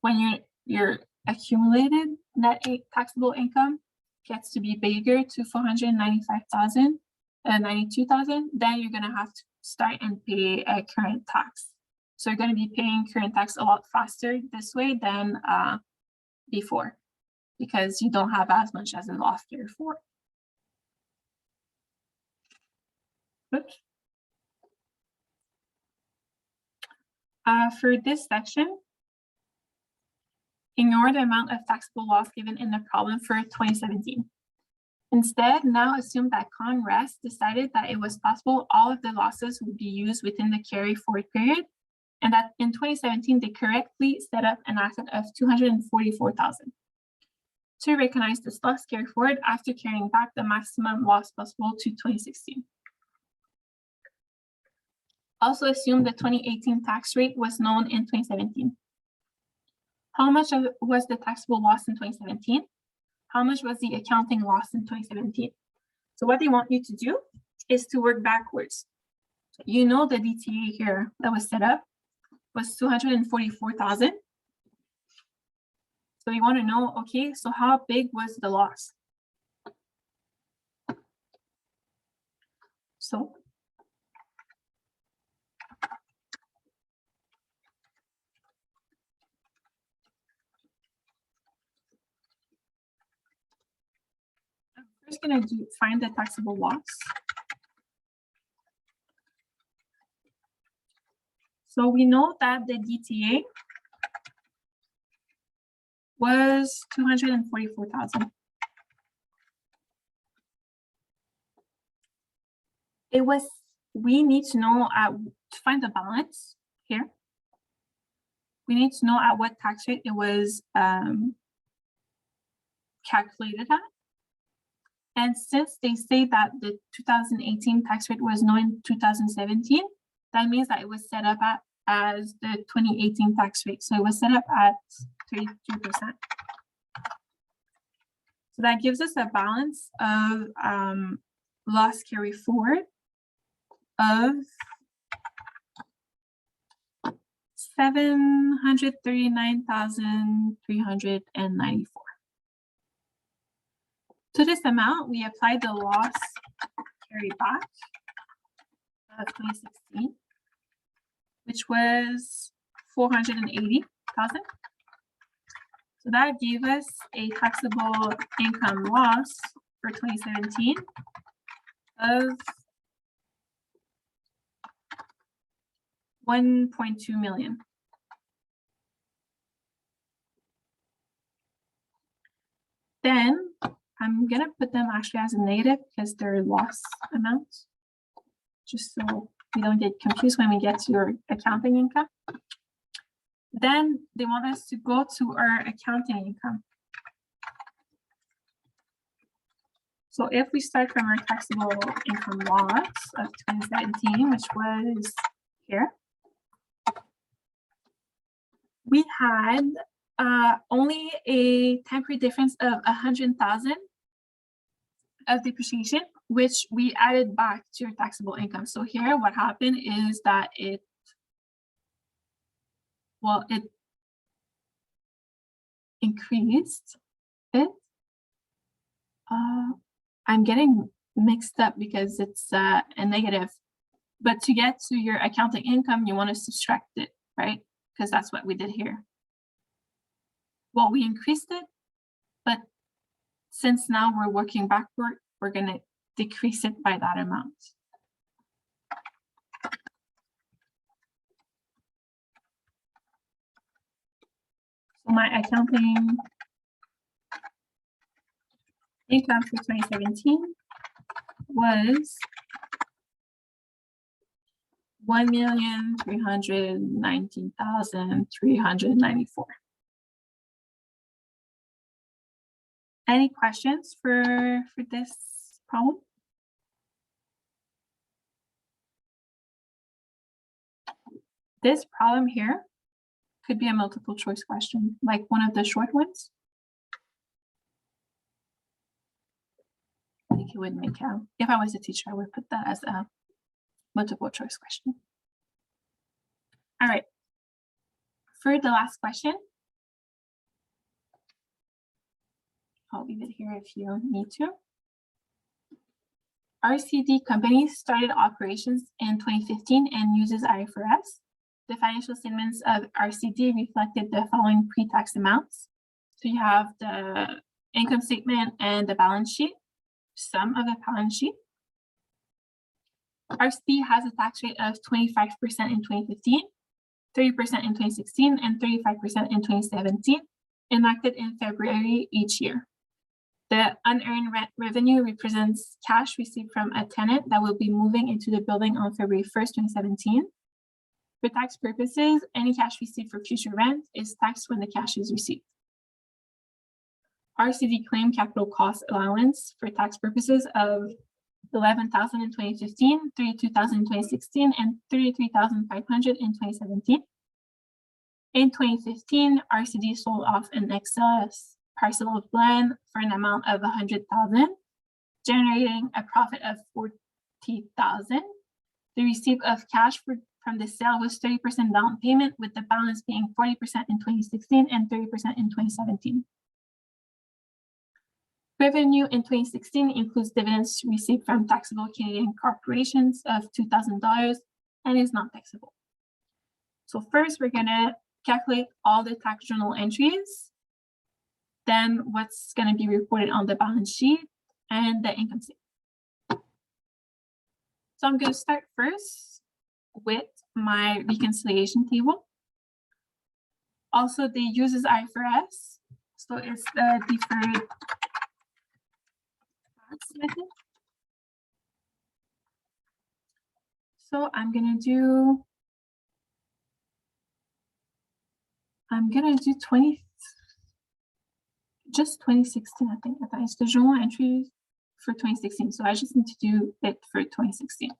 when your accumulated net taxable income gets to be bigger to 495,000 and 92,000, then you're going to have to start and pay a current tax. So you're going to be paying current tax a lot faster this way than before, because you don't have as much as a loss carry forward. Oops. For this section, ignore the amount of taxable loss given in the problem for 2017. Instead, now assume that Congress decided that it was possible all of the losses would be used within the carry forward period, and that in 2017, they correctly set up an asset of 244,000 to recognize this loss carry forward after carrying back the maximum loss possible to 2016. Also assume the 2018 tax rate was known in 2017. How much was the taxable loss in 2017? How much was the accounting loss in 2017? So what they want you to do is to work backwards. You know the DTA here that was set up was 244,000. So you want to know, okay, so how big was the loss? So I'm first going to find the taxable loss. So we know that the DTA was 244,000. We need to know to find the balance here. We need to know at what tax rate it was calculated at. And since they say that the 2018 tax rate was known in 2017, that means that it was set up as the 2018 tax rate. So it was set up at 32%. So that gives us a balance of loss carry forward of 739,394. To this amount, we applied the loss carry back of 2016, which was 480,000. So that gave us a taxable income loss for 2017 of 1.2 million. Then I'm gonna put them actually as a negative because they're loss amounts, just so we don't get confused when we get to your accounting income. Then they want us to go to our accounting income. So if we start from our taxable income loss of 2017, which was here, we had only a temporary difference of 100,000 of depreciation, which we added back to your taxable income. So here what happened is that it increased it. I'm getting mixed up because it's a negative, but to get to your accounting income, you want to subtract it, right? Because that's what we did here. Well, we increased it, but since now we're working backward, we're going to decrease it by that amount. So my accounting income for 2017 was $1,319,394. Any questions for this problem? This problem here could be a multiple choice question, like one of the short ones. I think it would make if I was a teacher, I would put that as a multiple choice question. All right. For the last question, I'll leave it here if you need to. RCD companies started operations in 2015 and uses IFRS. The financial statements of RCD reflected the following pre-tax amounts. So you have the income statement and the balance sheet, sum of the balance sheet. RCD has a tax rate of 25% in 2015, 30% in 2016, and 35% in 2017, enacted in February each year. The unearned rent revenue represents cash received from a tenant that will be moving into the building on February 1st, 2017. For tax purposes, any cash received for future rent is taxed when the cash is received. RCD claimed capital cost allowance for tax purposes of $11,000 in 2015, $32,000 in 2016, and $33,500 in 2017. In 2015, RCD sold off an excess parcel of land for an amount of $100,000, generating a profit of $40,000. The receipt of cash from the sale was 30% down payment, with the balance being 40% in 2016 and 30% in 2017. Revenue in 2016 includes dividends received from taxable Canadian corporations of $2,000 and is not taxable. So first, we're going to calculate all the tax journal entries, then what's going to be reported on the balance sheet and the income statement. So I'm going to start first with my reconciliation table. Also, they uses IFRS, so it's the deferred tax method. So I'm gonna do 2016, I think. It's the journal entry for 2016. So I just need to do it for 2016.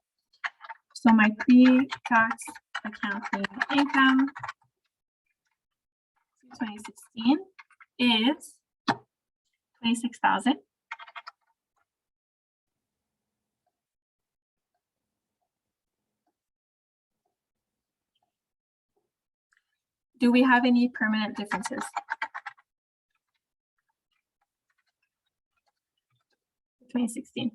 So my pre-tax accounting income for 2016 is $26,000. Do we have any permanent differences? For 2016.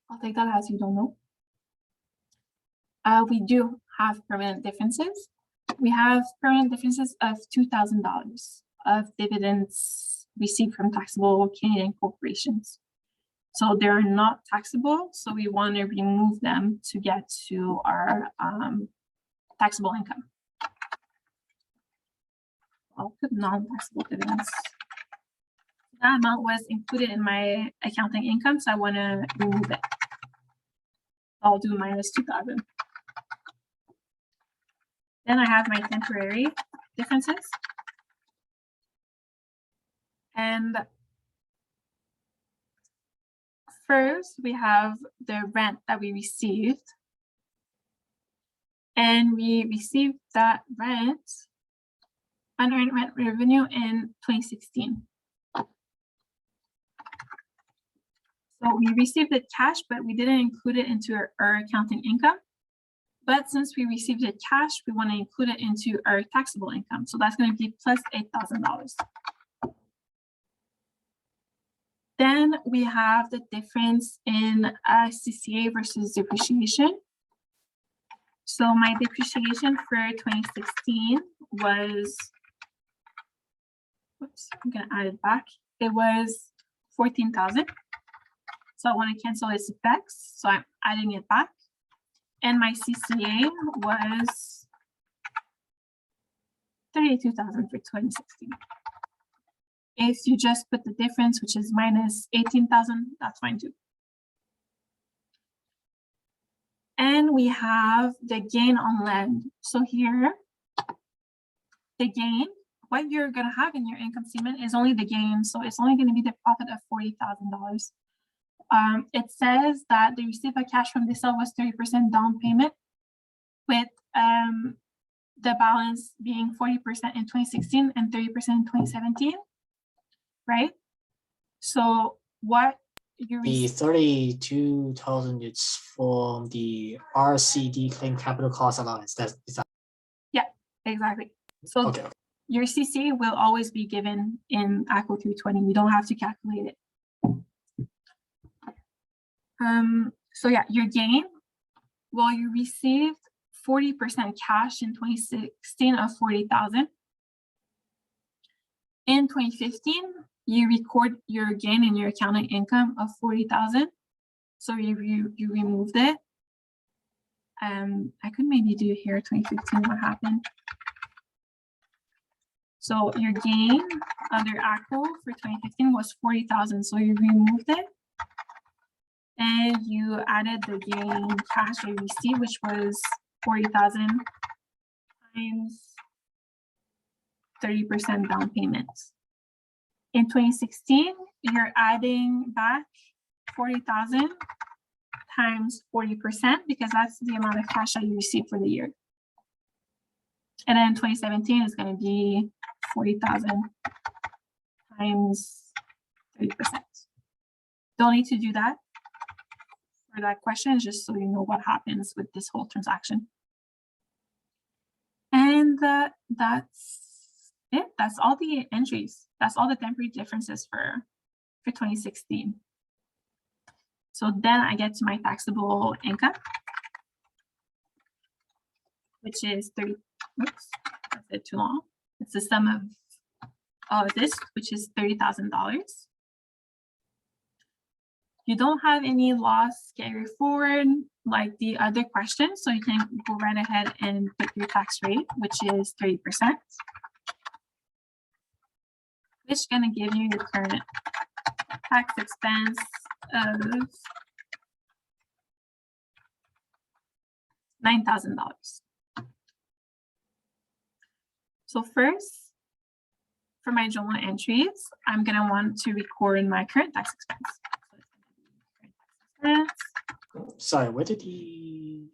I'll take that as you don't know. We do have permanent differences. We have permanent differences of $2,000 of dividends received from taxable Canadian corporations. So they're not taxable, so we want to remove them to get to our taxable income. I'll put non-taxable dividends. That amount was included in my accounting income, so I want to remove it. I'll do minus 2,000. Then I have my temporary differences. And first, we have the rent that we received. And we received that rent, unearned rent revenue in 2016. So we received it cash, but we didn't include it into our accounting income. But since we received it cash, we want to include it into our taxable income. So that's going to be plus $8,000. Then we have the difference in CCA versus depreciation. So my depreciation for 2016 was, whoops, I'm going to add it back. It was 14,000. So I want to cancel its effects. So I'm adding it back. And my CCA was 32,000 for 2016. If you just put the difference, which is minus 18,000, that's fine too. And we have the gain on land. So here, the gain, what you're going to have in your income statement is only the gain. So it's only going to be the profit of $40,000. It says that the receipt of cash from the sale was 30% down payment, with the balance being 40% in 2016 and 30% in 2017, right? So what you The 32,000 is from the RCD claim capital cost allowance. Is that yeah, exactly. So okay? your CCA will always be given in ACCO320. You don't have to calculate it. So yeah, your gain, well, you received 40% cash in 2016 of 40,000. In 2015, you record your gain in your accounting income of 40,000. So you removed it. I could maybe do here 2015 what happened. So your gain under ACCO for 2015 was 40,000. So you removed it. And you added the gain cash you received, which was 40,000 times 30% down payment. In 2016, you're adding back 40,000 times 40% because that's the amount of cash that you received for the year. And then 2017 is going to be 40,000 times 30%. Don't need to do that for that question, just so you know what happens with this whole transaction. And that's it. That's all the entries. That's all the temporary differences for 2016. So then I get to my taxable income, which is 30. Oops, that's it too long. It's the sum of all of this, which is $30,000. You don't have any loss carry forward like the other questions, so you can go right ahead and put your tax rate, which is 30%, which is going to give you your current tax expense of $9,000. So first, for my journal entries, I'm going to want to record my current tax expense. Sorry, where did the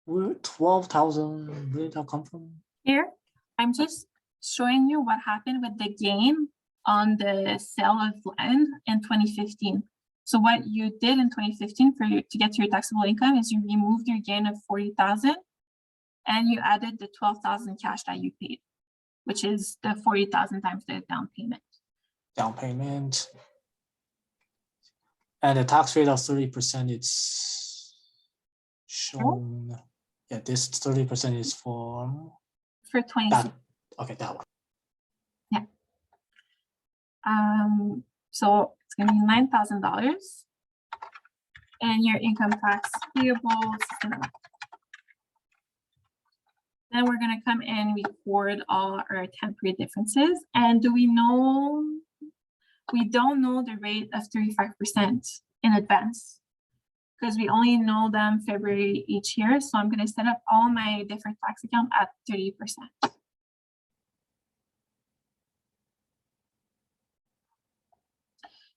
12,000, where did that come from? Here, I'm just showing you what happened with the gain on the sale of land in 2015. So what you did in 2015 to get to your taxable income is you removed your gain of 40,000 and you added the 12,000 cash that you paid, which is the 40,000 times the down payment. Down payment. And the tax rate of 30%, it's shown. Yeah, this 30% is for 20. that. Okay, that one. Yeah. So it's gonna be $9,000, and your income tax payable. Then we're gonna come and record all our temporary differences. And do we know? We don't know the rate of 35% in advance because we only know them February each year. So I'm going to set up all my different tax accounts at 30%.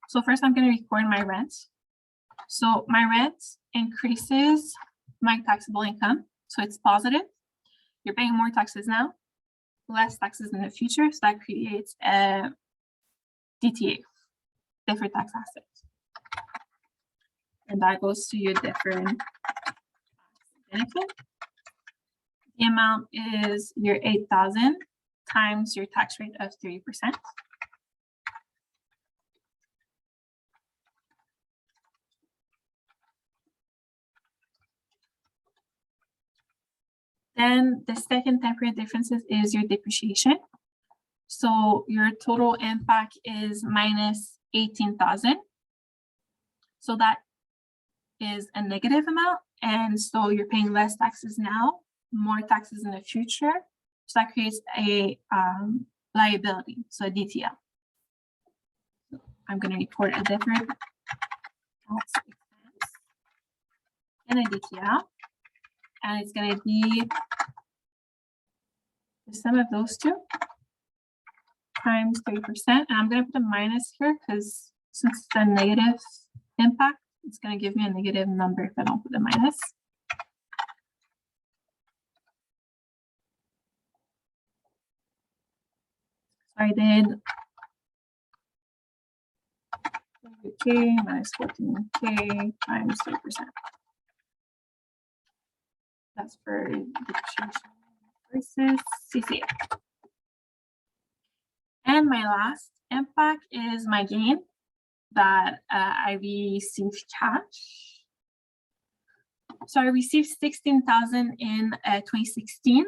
So first I'm going to record my rent. So my rent increases my taxable income. So it's positive. You're paying more taxes now, less taxes in the future. So that creates a DTA, deferred tax assets. and that goes to your different benefit. The amount is your 8,000 times your tax rate of 30%. Then the second temporary differences is your depreciation. So your total impact is minus 18,000. So that is a negative amount. And so you're paying less taxes now, more taxes in the future. So that creates a liability, so a DTL. I'm going to report a different tax expense and a DTL. And it's going to be the sum of those two times 30%. And I'm going to put a minus here because since it's a negative impact, it's going to give me a negative number if I don't put a minus. So I did 30K minus 14K times 3%. That's for depreciation versus CCA. And my last impact is my gain that I received cash. So I received 16,000 in 2016.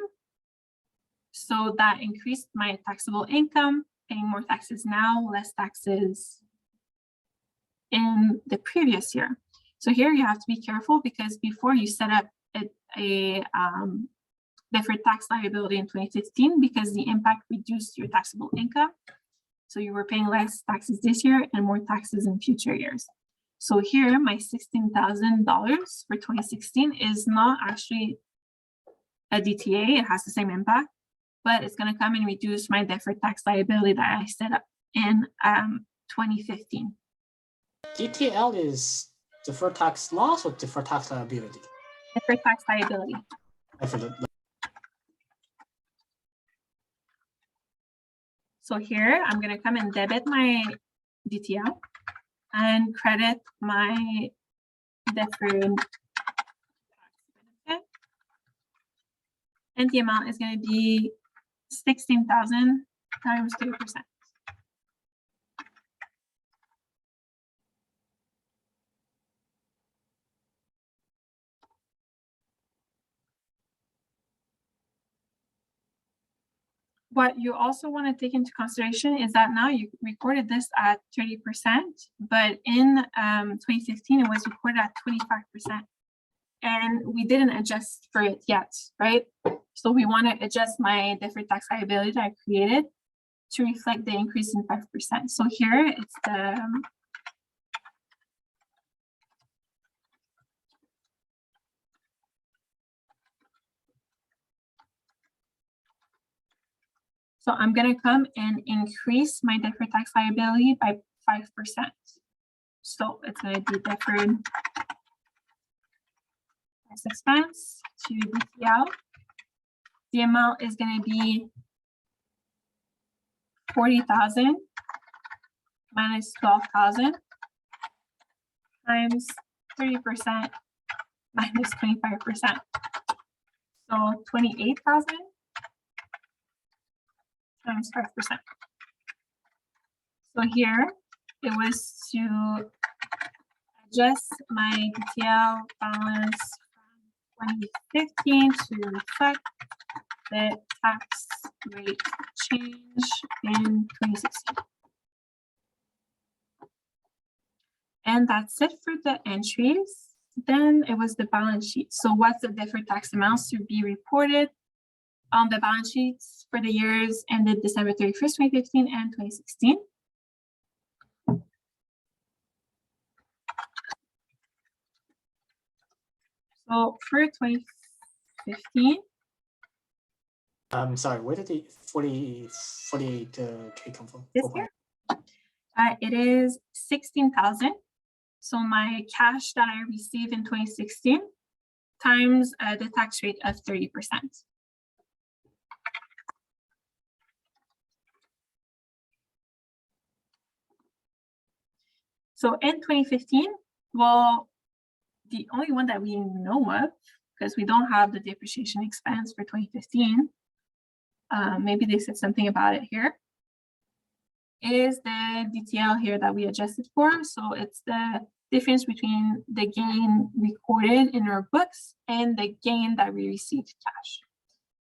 So that increased my taxable income, paying more taxes now, less taxes in the previous year. So here you have to be careful because before you set up a deferred tax liability in 2015 because the impact reduced your taxable income. So you were paying less taxes this year and more taxes in future years. So here my $16,000 for 2016 is not actually a DTA, it has the same impact, but it's going to come and reduce my deferred tax liability that I set up in 2015. DTL is deferred tax loss or deferred tax liability? Deferred tax liability. So here I'm going to come and debit my DTL and credit my deferred tax benefit. And the amount is going to be 16,000 times 3%. What you also want to take into consideration is that now you recorded this at 30%, but in 2015 it was recorded at 25%. And we didn't adjust for it yet, right? So we want to adjust my deferred tax liability that I created to reflect the increase in 5%. So here it's the so I'm going to come and increase my deferred tax liability by 5%. So it's going to be deferred tax expense to DTL. The amount is going to be 40,000 minus 12,000 times 30% minus 25%. So 28,000 times 5%. So here it was to adjust my DTL balance from 2015 to reflect the tax rate change in 2016. And that's it for the entries. Then it was the balance sheet. So what's the deferred tax amounts to be reported on the balance sheets for the years ended December 31st, 2015 and 2016. So for 2015, I'm sorry, where did the 48K come from? this year, it is 16,000. So my cash that I received in 2016 times the tax rate of 30%. So in 2015, well, the only one that we know of, because we don't have the depreciation expense for 2015, maybe they said something about it here, is the DTL here that we adjusted for. So it's the difference between the gain recorded in our books and the gain that we received cash.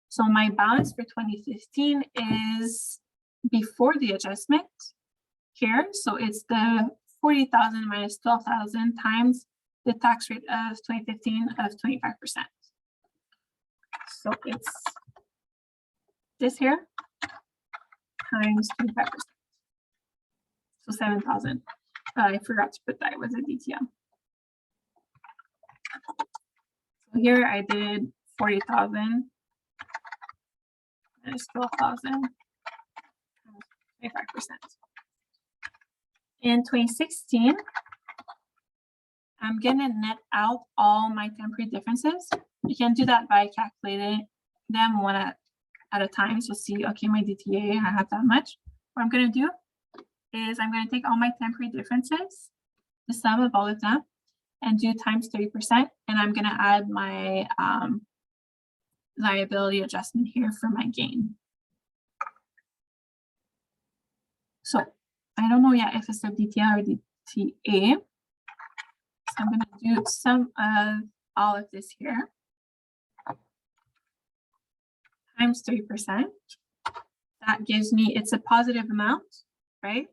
So my balance for 2015 is before the adjustment here. So it's the 40,000 minus 12,000 times the tax rate of 2015 of 25%. So it's this here times 25%. So 7,000. I forgot to put that it was a DTL. So here I did 40,000 minus 12,000, 25%. In 2016, I'm gonna net out all my temporary differences. You can do that by calculating them one at a time. So see, okay, my DTA, I have that much. What I'm gonna do is I'm gonna take all my temporary differences, the sum of all of them, and do times 30%. And I'm gonna add my liability adjustment here for my gain. So I don't know yet if it's a DTL or DTA. So I'm gonna do sum of all of this here times 30%. That gives me, it's a positive amount, right?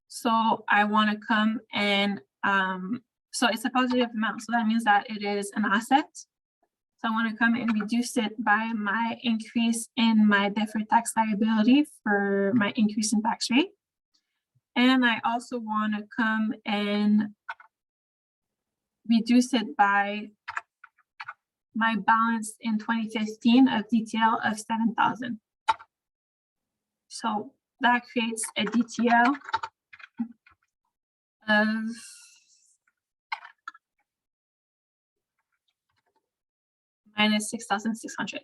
So I want to come and, so it's a positive amount. So that means that it is an asset. So I want to come and reduce it by my increase in my deferred tax liability for my increase in tax rate. And I also want to come and reduce it by my balance in 2015 of DTL of 7,000. So that creates a DTL of minus 6,600.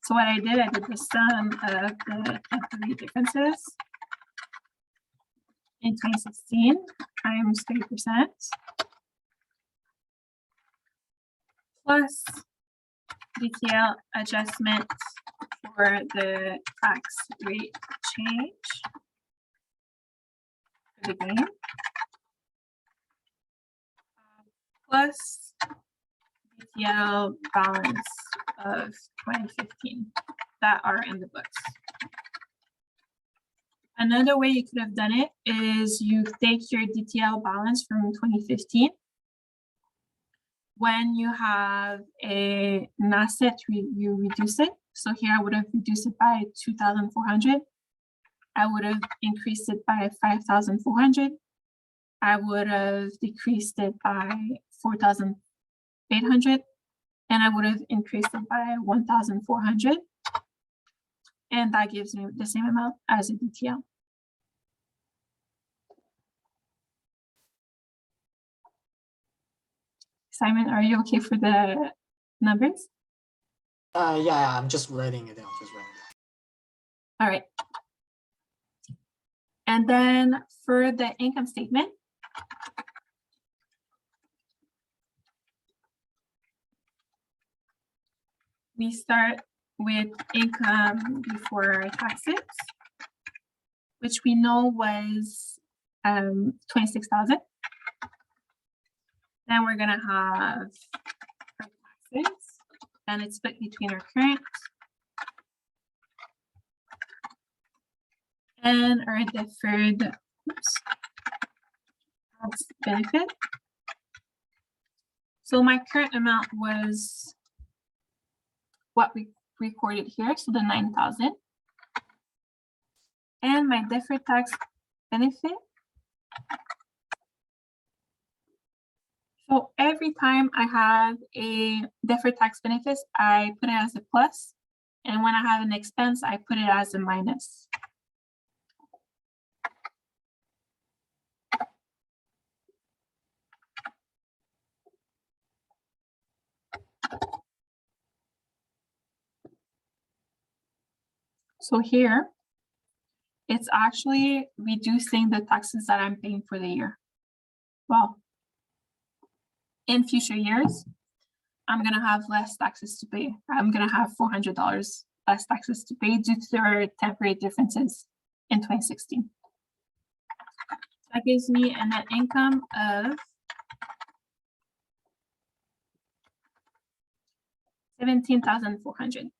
So what I did the sum of the temporary differences in 2016 times 30% plus DTL adjustment for the tax rate change for the gain plus DTL balance of 2015 that are in the books. Another way you could have done it is you take your DTL balance from 2015. When you have an asset, you reduce it. So here I would have reduced it by 2,400. I would have increased it by 5,400. I would have decreased it by 4,800. And I would have increased it by 1,400. And that gives me the same amount as a DTL. Simon, are you okay for the numbers? Yeah, I'm just writing it down. All right. And then for the income statement, we start with income before taxes, which we know was 26,000. Then we're gonna have our taxes, and it's split between our current and our deferred tax benefit. So my current amount was what we recorded here, so the 9,000. And my deferred tax benefit. So every time I have a deferred tax benefit, I put it as a plus. And when I have an expense, I put it as a minus. So here, it's actually reducing the taxes that I'm paying for the year. Well, in future years, I'm gonna have less taxes to pay. I'm gonna have $400 less taxes to pay due to their temporary differences in 2016. That gives me a net income of $17,400.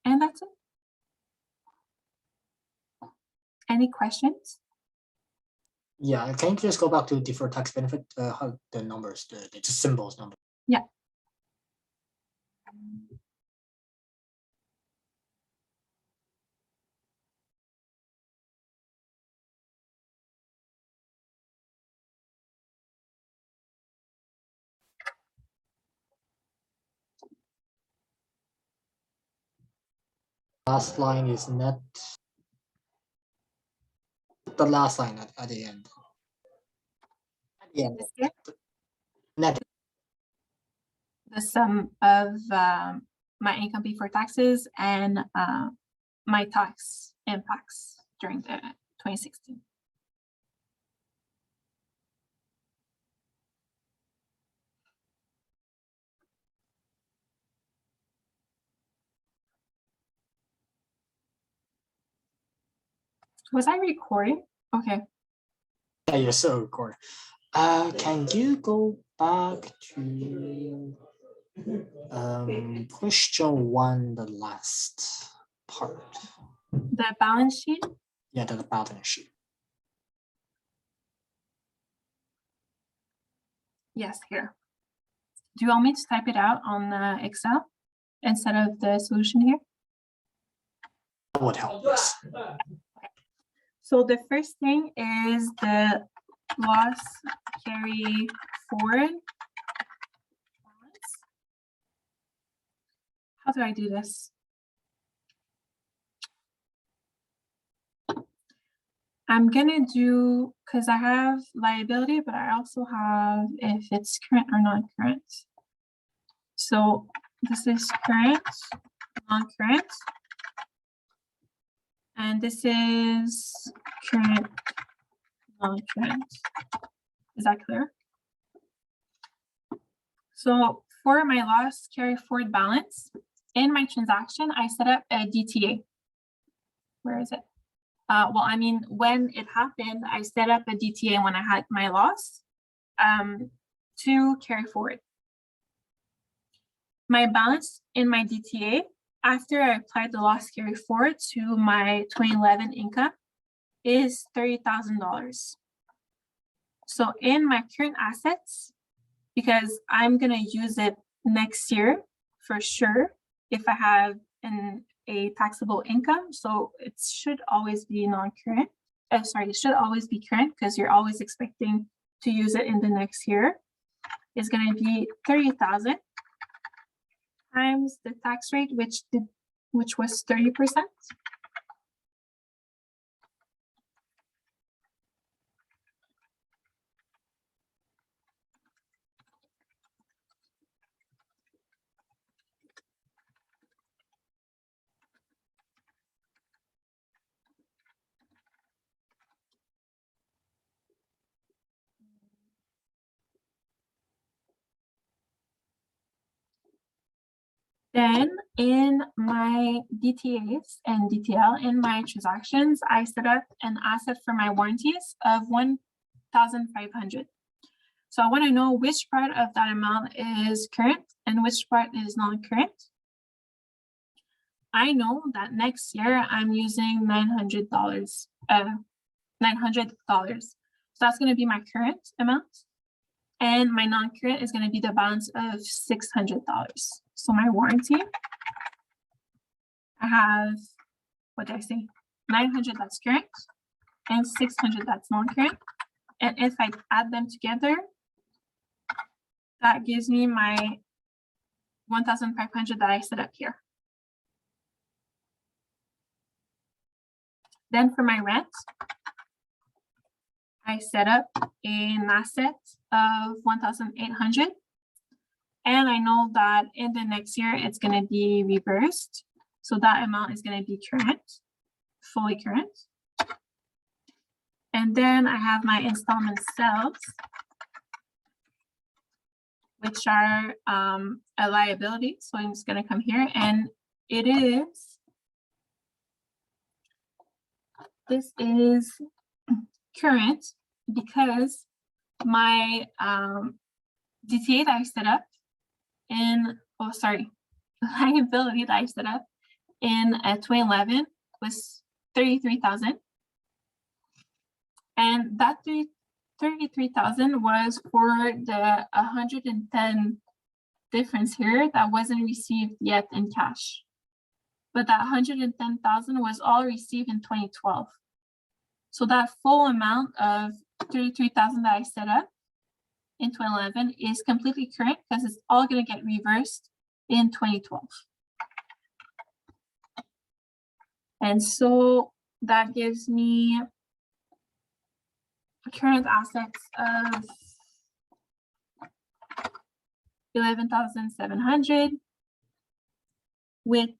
And that's it. Any questions? Yeah, can you just go back to deferred tax benefit? How the numbers, the just symbols number. Yeah. Last line is net. The last line at the end. At the end. This here, Net. the sum of my income before taxes and my tax impacts during the 2016. Was I recording? Okay. Yeah, you're still recording. Can you go back to question 1, the last part? The balance sheet. Yeah, the balance sheet. Yes, here. Do you want me to type it out on Excel instead of the solution here? That would help, yes. So the first thing is the loss carry forward. How do I do this? I'm gonna do, because I have liability, but I also have if it's current or non-current. So this is current, non-current. And this is current, non-current. Is that clear? So for my loss carry forward balance, in my transaction, I set up a DTA. Where is it? Well, I mean, when it happened, I set up a DTA when I had my loss to carry forward. My balance in my DTA, after I applied the loss carry forward to my 2011 income, is $30,000. So in my current assets, because I'm going to use it next year for sure, if I have a taxable income, so it should always be non-current. Sorry, it should always be current because you're always expecting to use it in the next year. It's going to be 30,000 times the tax rate, which was 30%. Then in my DTAs and DTL, in my transactions, I set up an asset for my warranties of $1,500. So I want to know which part of that amount is current and which part is non-current. I know that next year I'm using $900. $900. So that's going to be my current amount. And my non-current is going to be the balance of $600. So my warranty, I have, what did I say? 900 that's current and 600 that's non-current. And if I add them together, that gives me my 1,500 that I set up here. Then for my rent, I set up an asset of 1,800. And I know that in the next year, it's going to be reversed. So that amount is going to be current, fully current. And then I have my installment sales, which are a liability. So I'm just going to come here, and this is current because my DTA that I set up liability that I set up in 2011 was 33,000. And that 33,000 was for the 110 difference here that wasn't received yet in cash. But that 110,000 was all received in 2012. So that full amount of 33,000 that I set up in 2011 is completely current because it's all going to get reversed in 2012. And so that gives me current assets of 11,700 with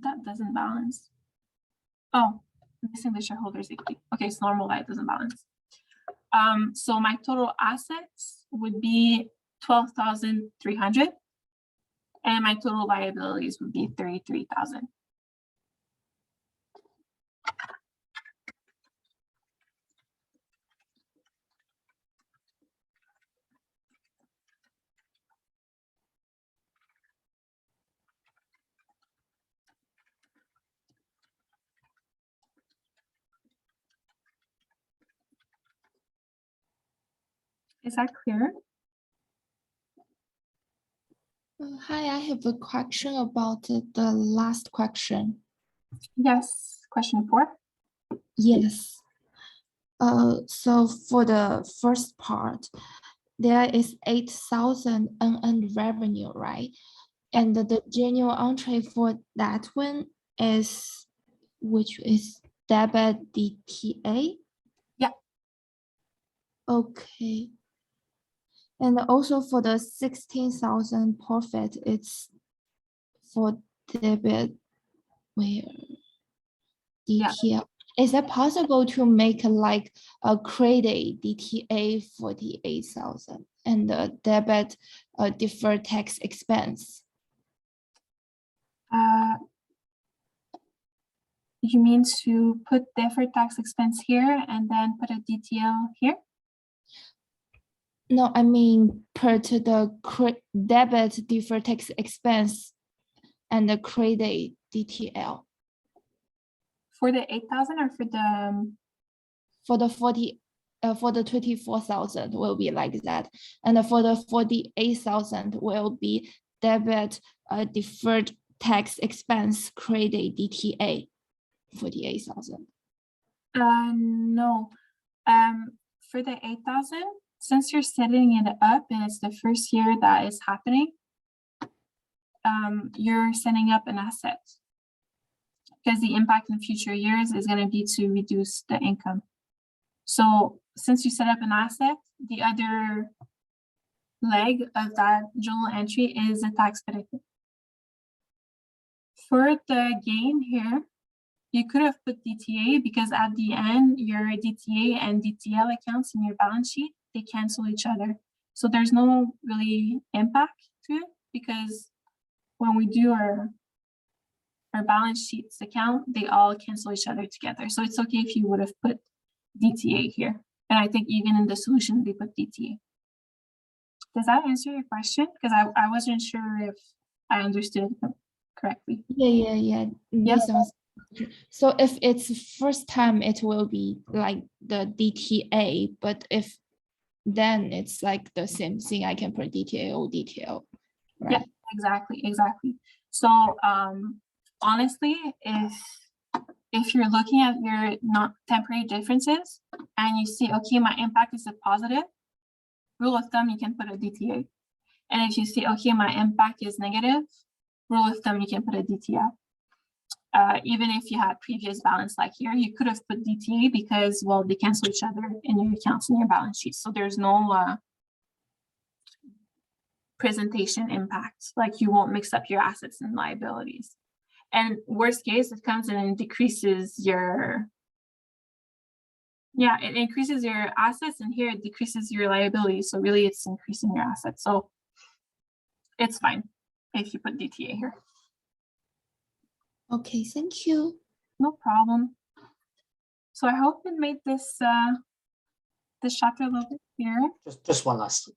that doesn't balance. Oh, missing the shareholders equity. Okay, it's normal that it doesn't balance. So my total assets would be 12,300 and my total liabilities would be 33,000. Is that clear? Hi, I have a question about the last question. Yes, question 4. Yes. So for the first part, there is 8,000 unearned revenue, right? And the general entry for that one is, which is debit DTA? Yeah. Okay. And also for the 16,000 profit, it's for debit where Yeah. DTA. Is it possible to make like a credit DTA for the 8,000 and the debit deferred tax expense? You mean to put deferred tax expense here and then put a DTL here? No, I mean put the debit deferred tax expense and the credit DTL. For the 8,000 or for the For the 24,000 will be like that, and for the 48,000 will be debit deferred tax expense credit DTA. 48,000. no. For the 8,000, since you're setting it up and it's the first year that is happening, you're setting up an asset because the impact in future years is going to be to reduce the income. So since you set up an asset, the other leg of that journal entry is a tax benefit. For the gain here, you could have put DTA because at the end, your DTA and DTL accounts in your balance sheet, they cancel each other. So there's no really impact to it because when we do our balance sheets account, they all cancel each other together. So it's okay if you would have put DTA here. And I think even in the solution, they put DTA. Does that answer your question? Because I wasn't sure if I understood it correctly. Yeah. Yes. So if it's first time, it will be like the DTA, but if then it's like the same thing, I can put DTA or DTL, right? Yeah, exactly. So honestly, if you're looking at your not temporary differences and you see, okay, my impact is a positive, rule of thumb, you can put a DTA. And if you see, okay, my impact is negative, rule of thumb, you can put a DTL. Even if you had previous balance like here, you could have put DTA because, well, they cancel each other in your accounts in your balance sheet. So there's no presentation impact, like you won't mix up your assets and liabilities. And worst case, it comes in and decreases your Yeah, it increases your assets and here it decreases your liability. So really it's increasing your assets. So it's fine if you put DTA here. Okay, thank you. No problem. So I hope it made this chapter a little bit clearer. Just one last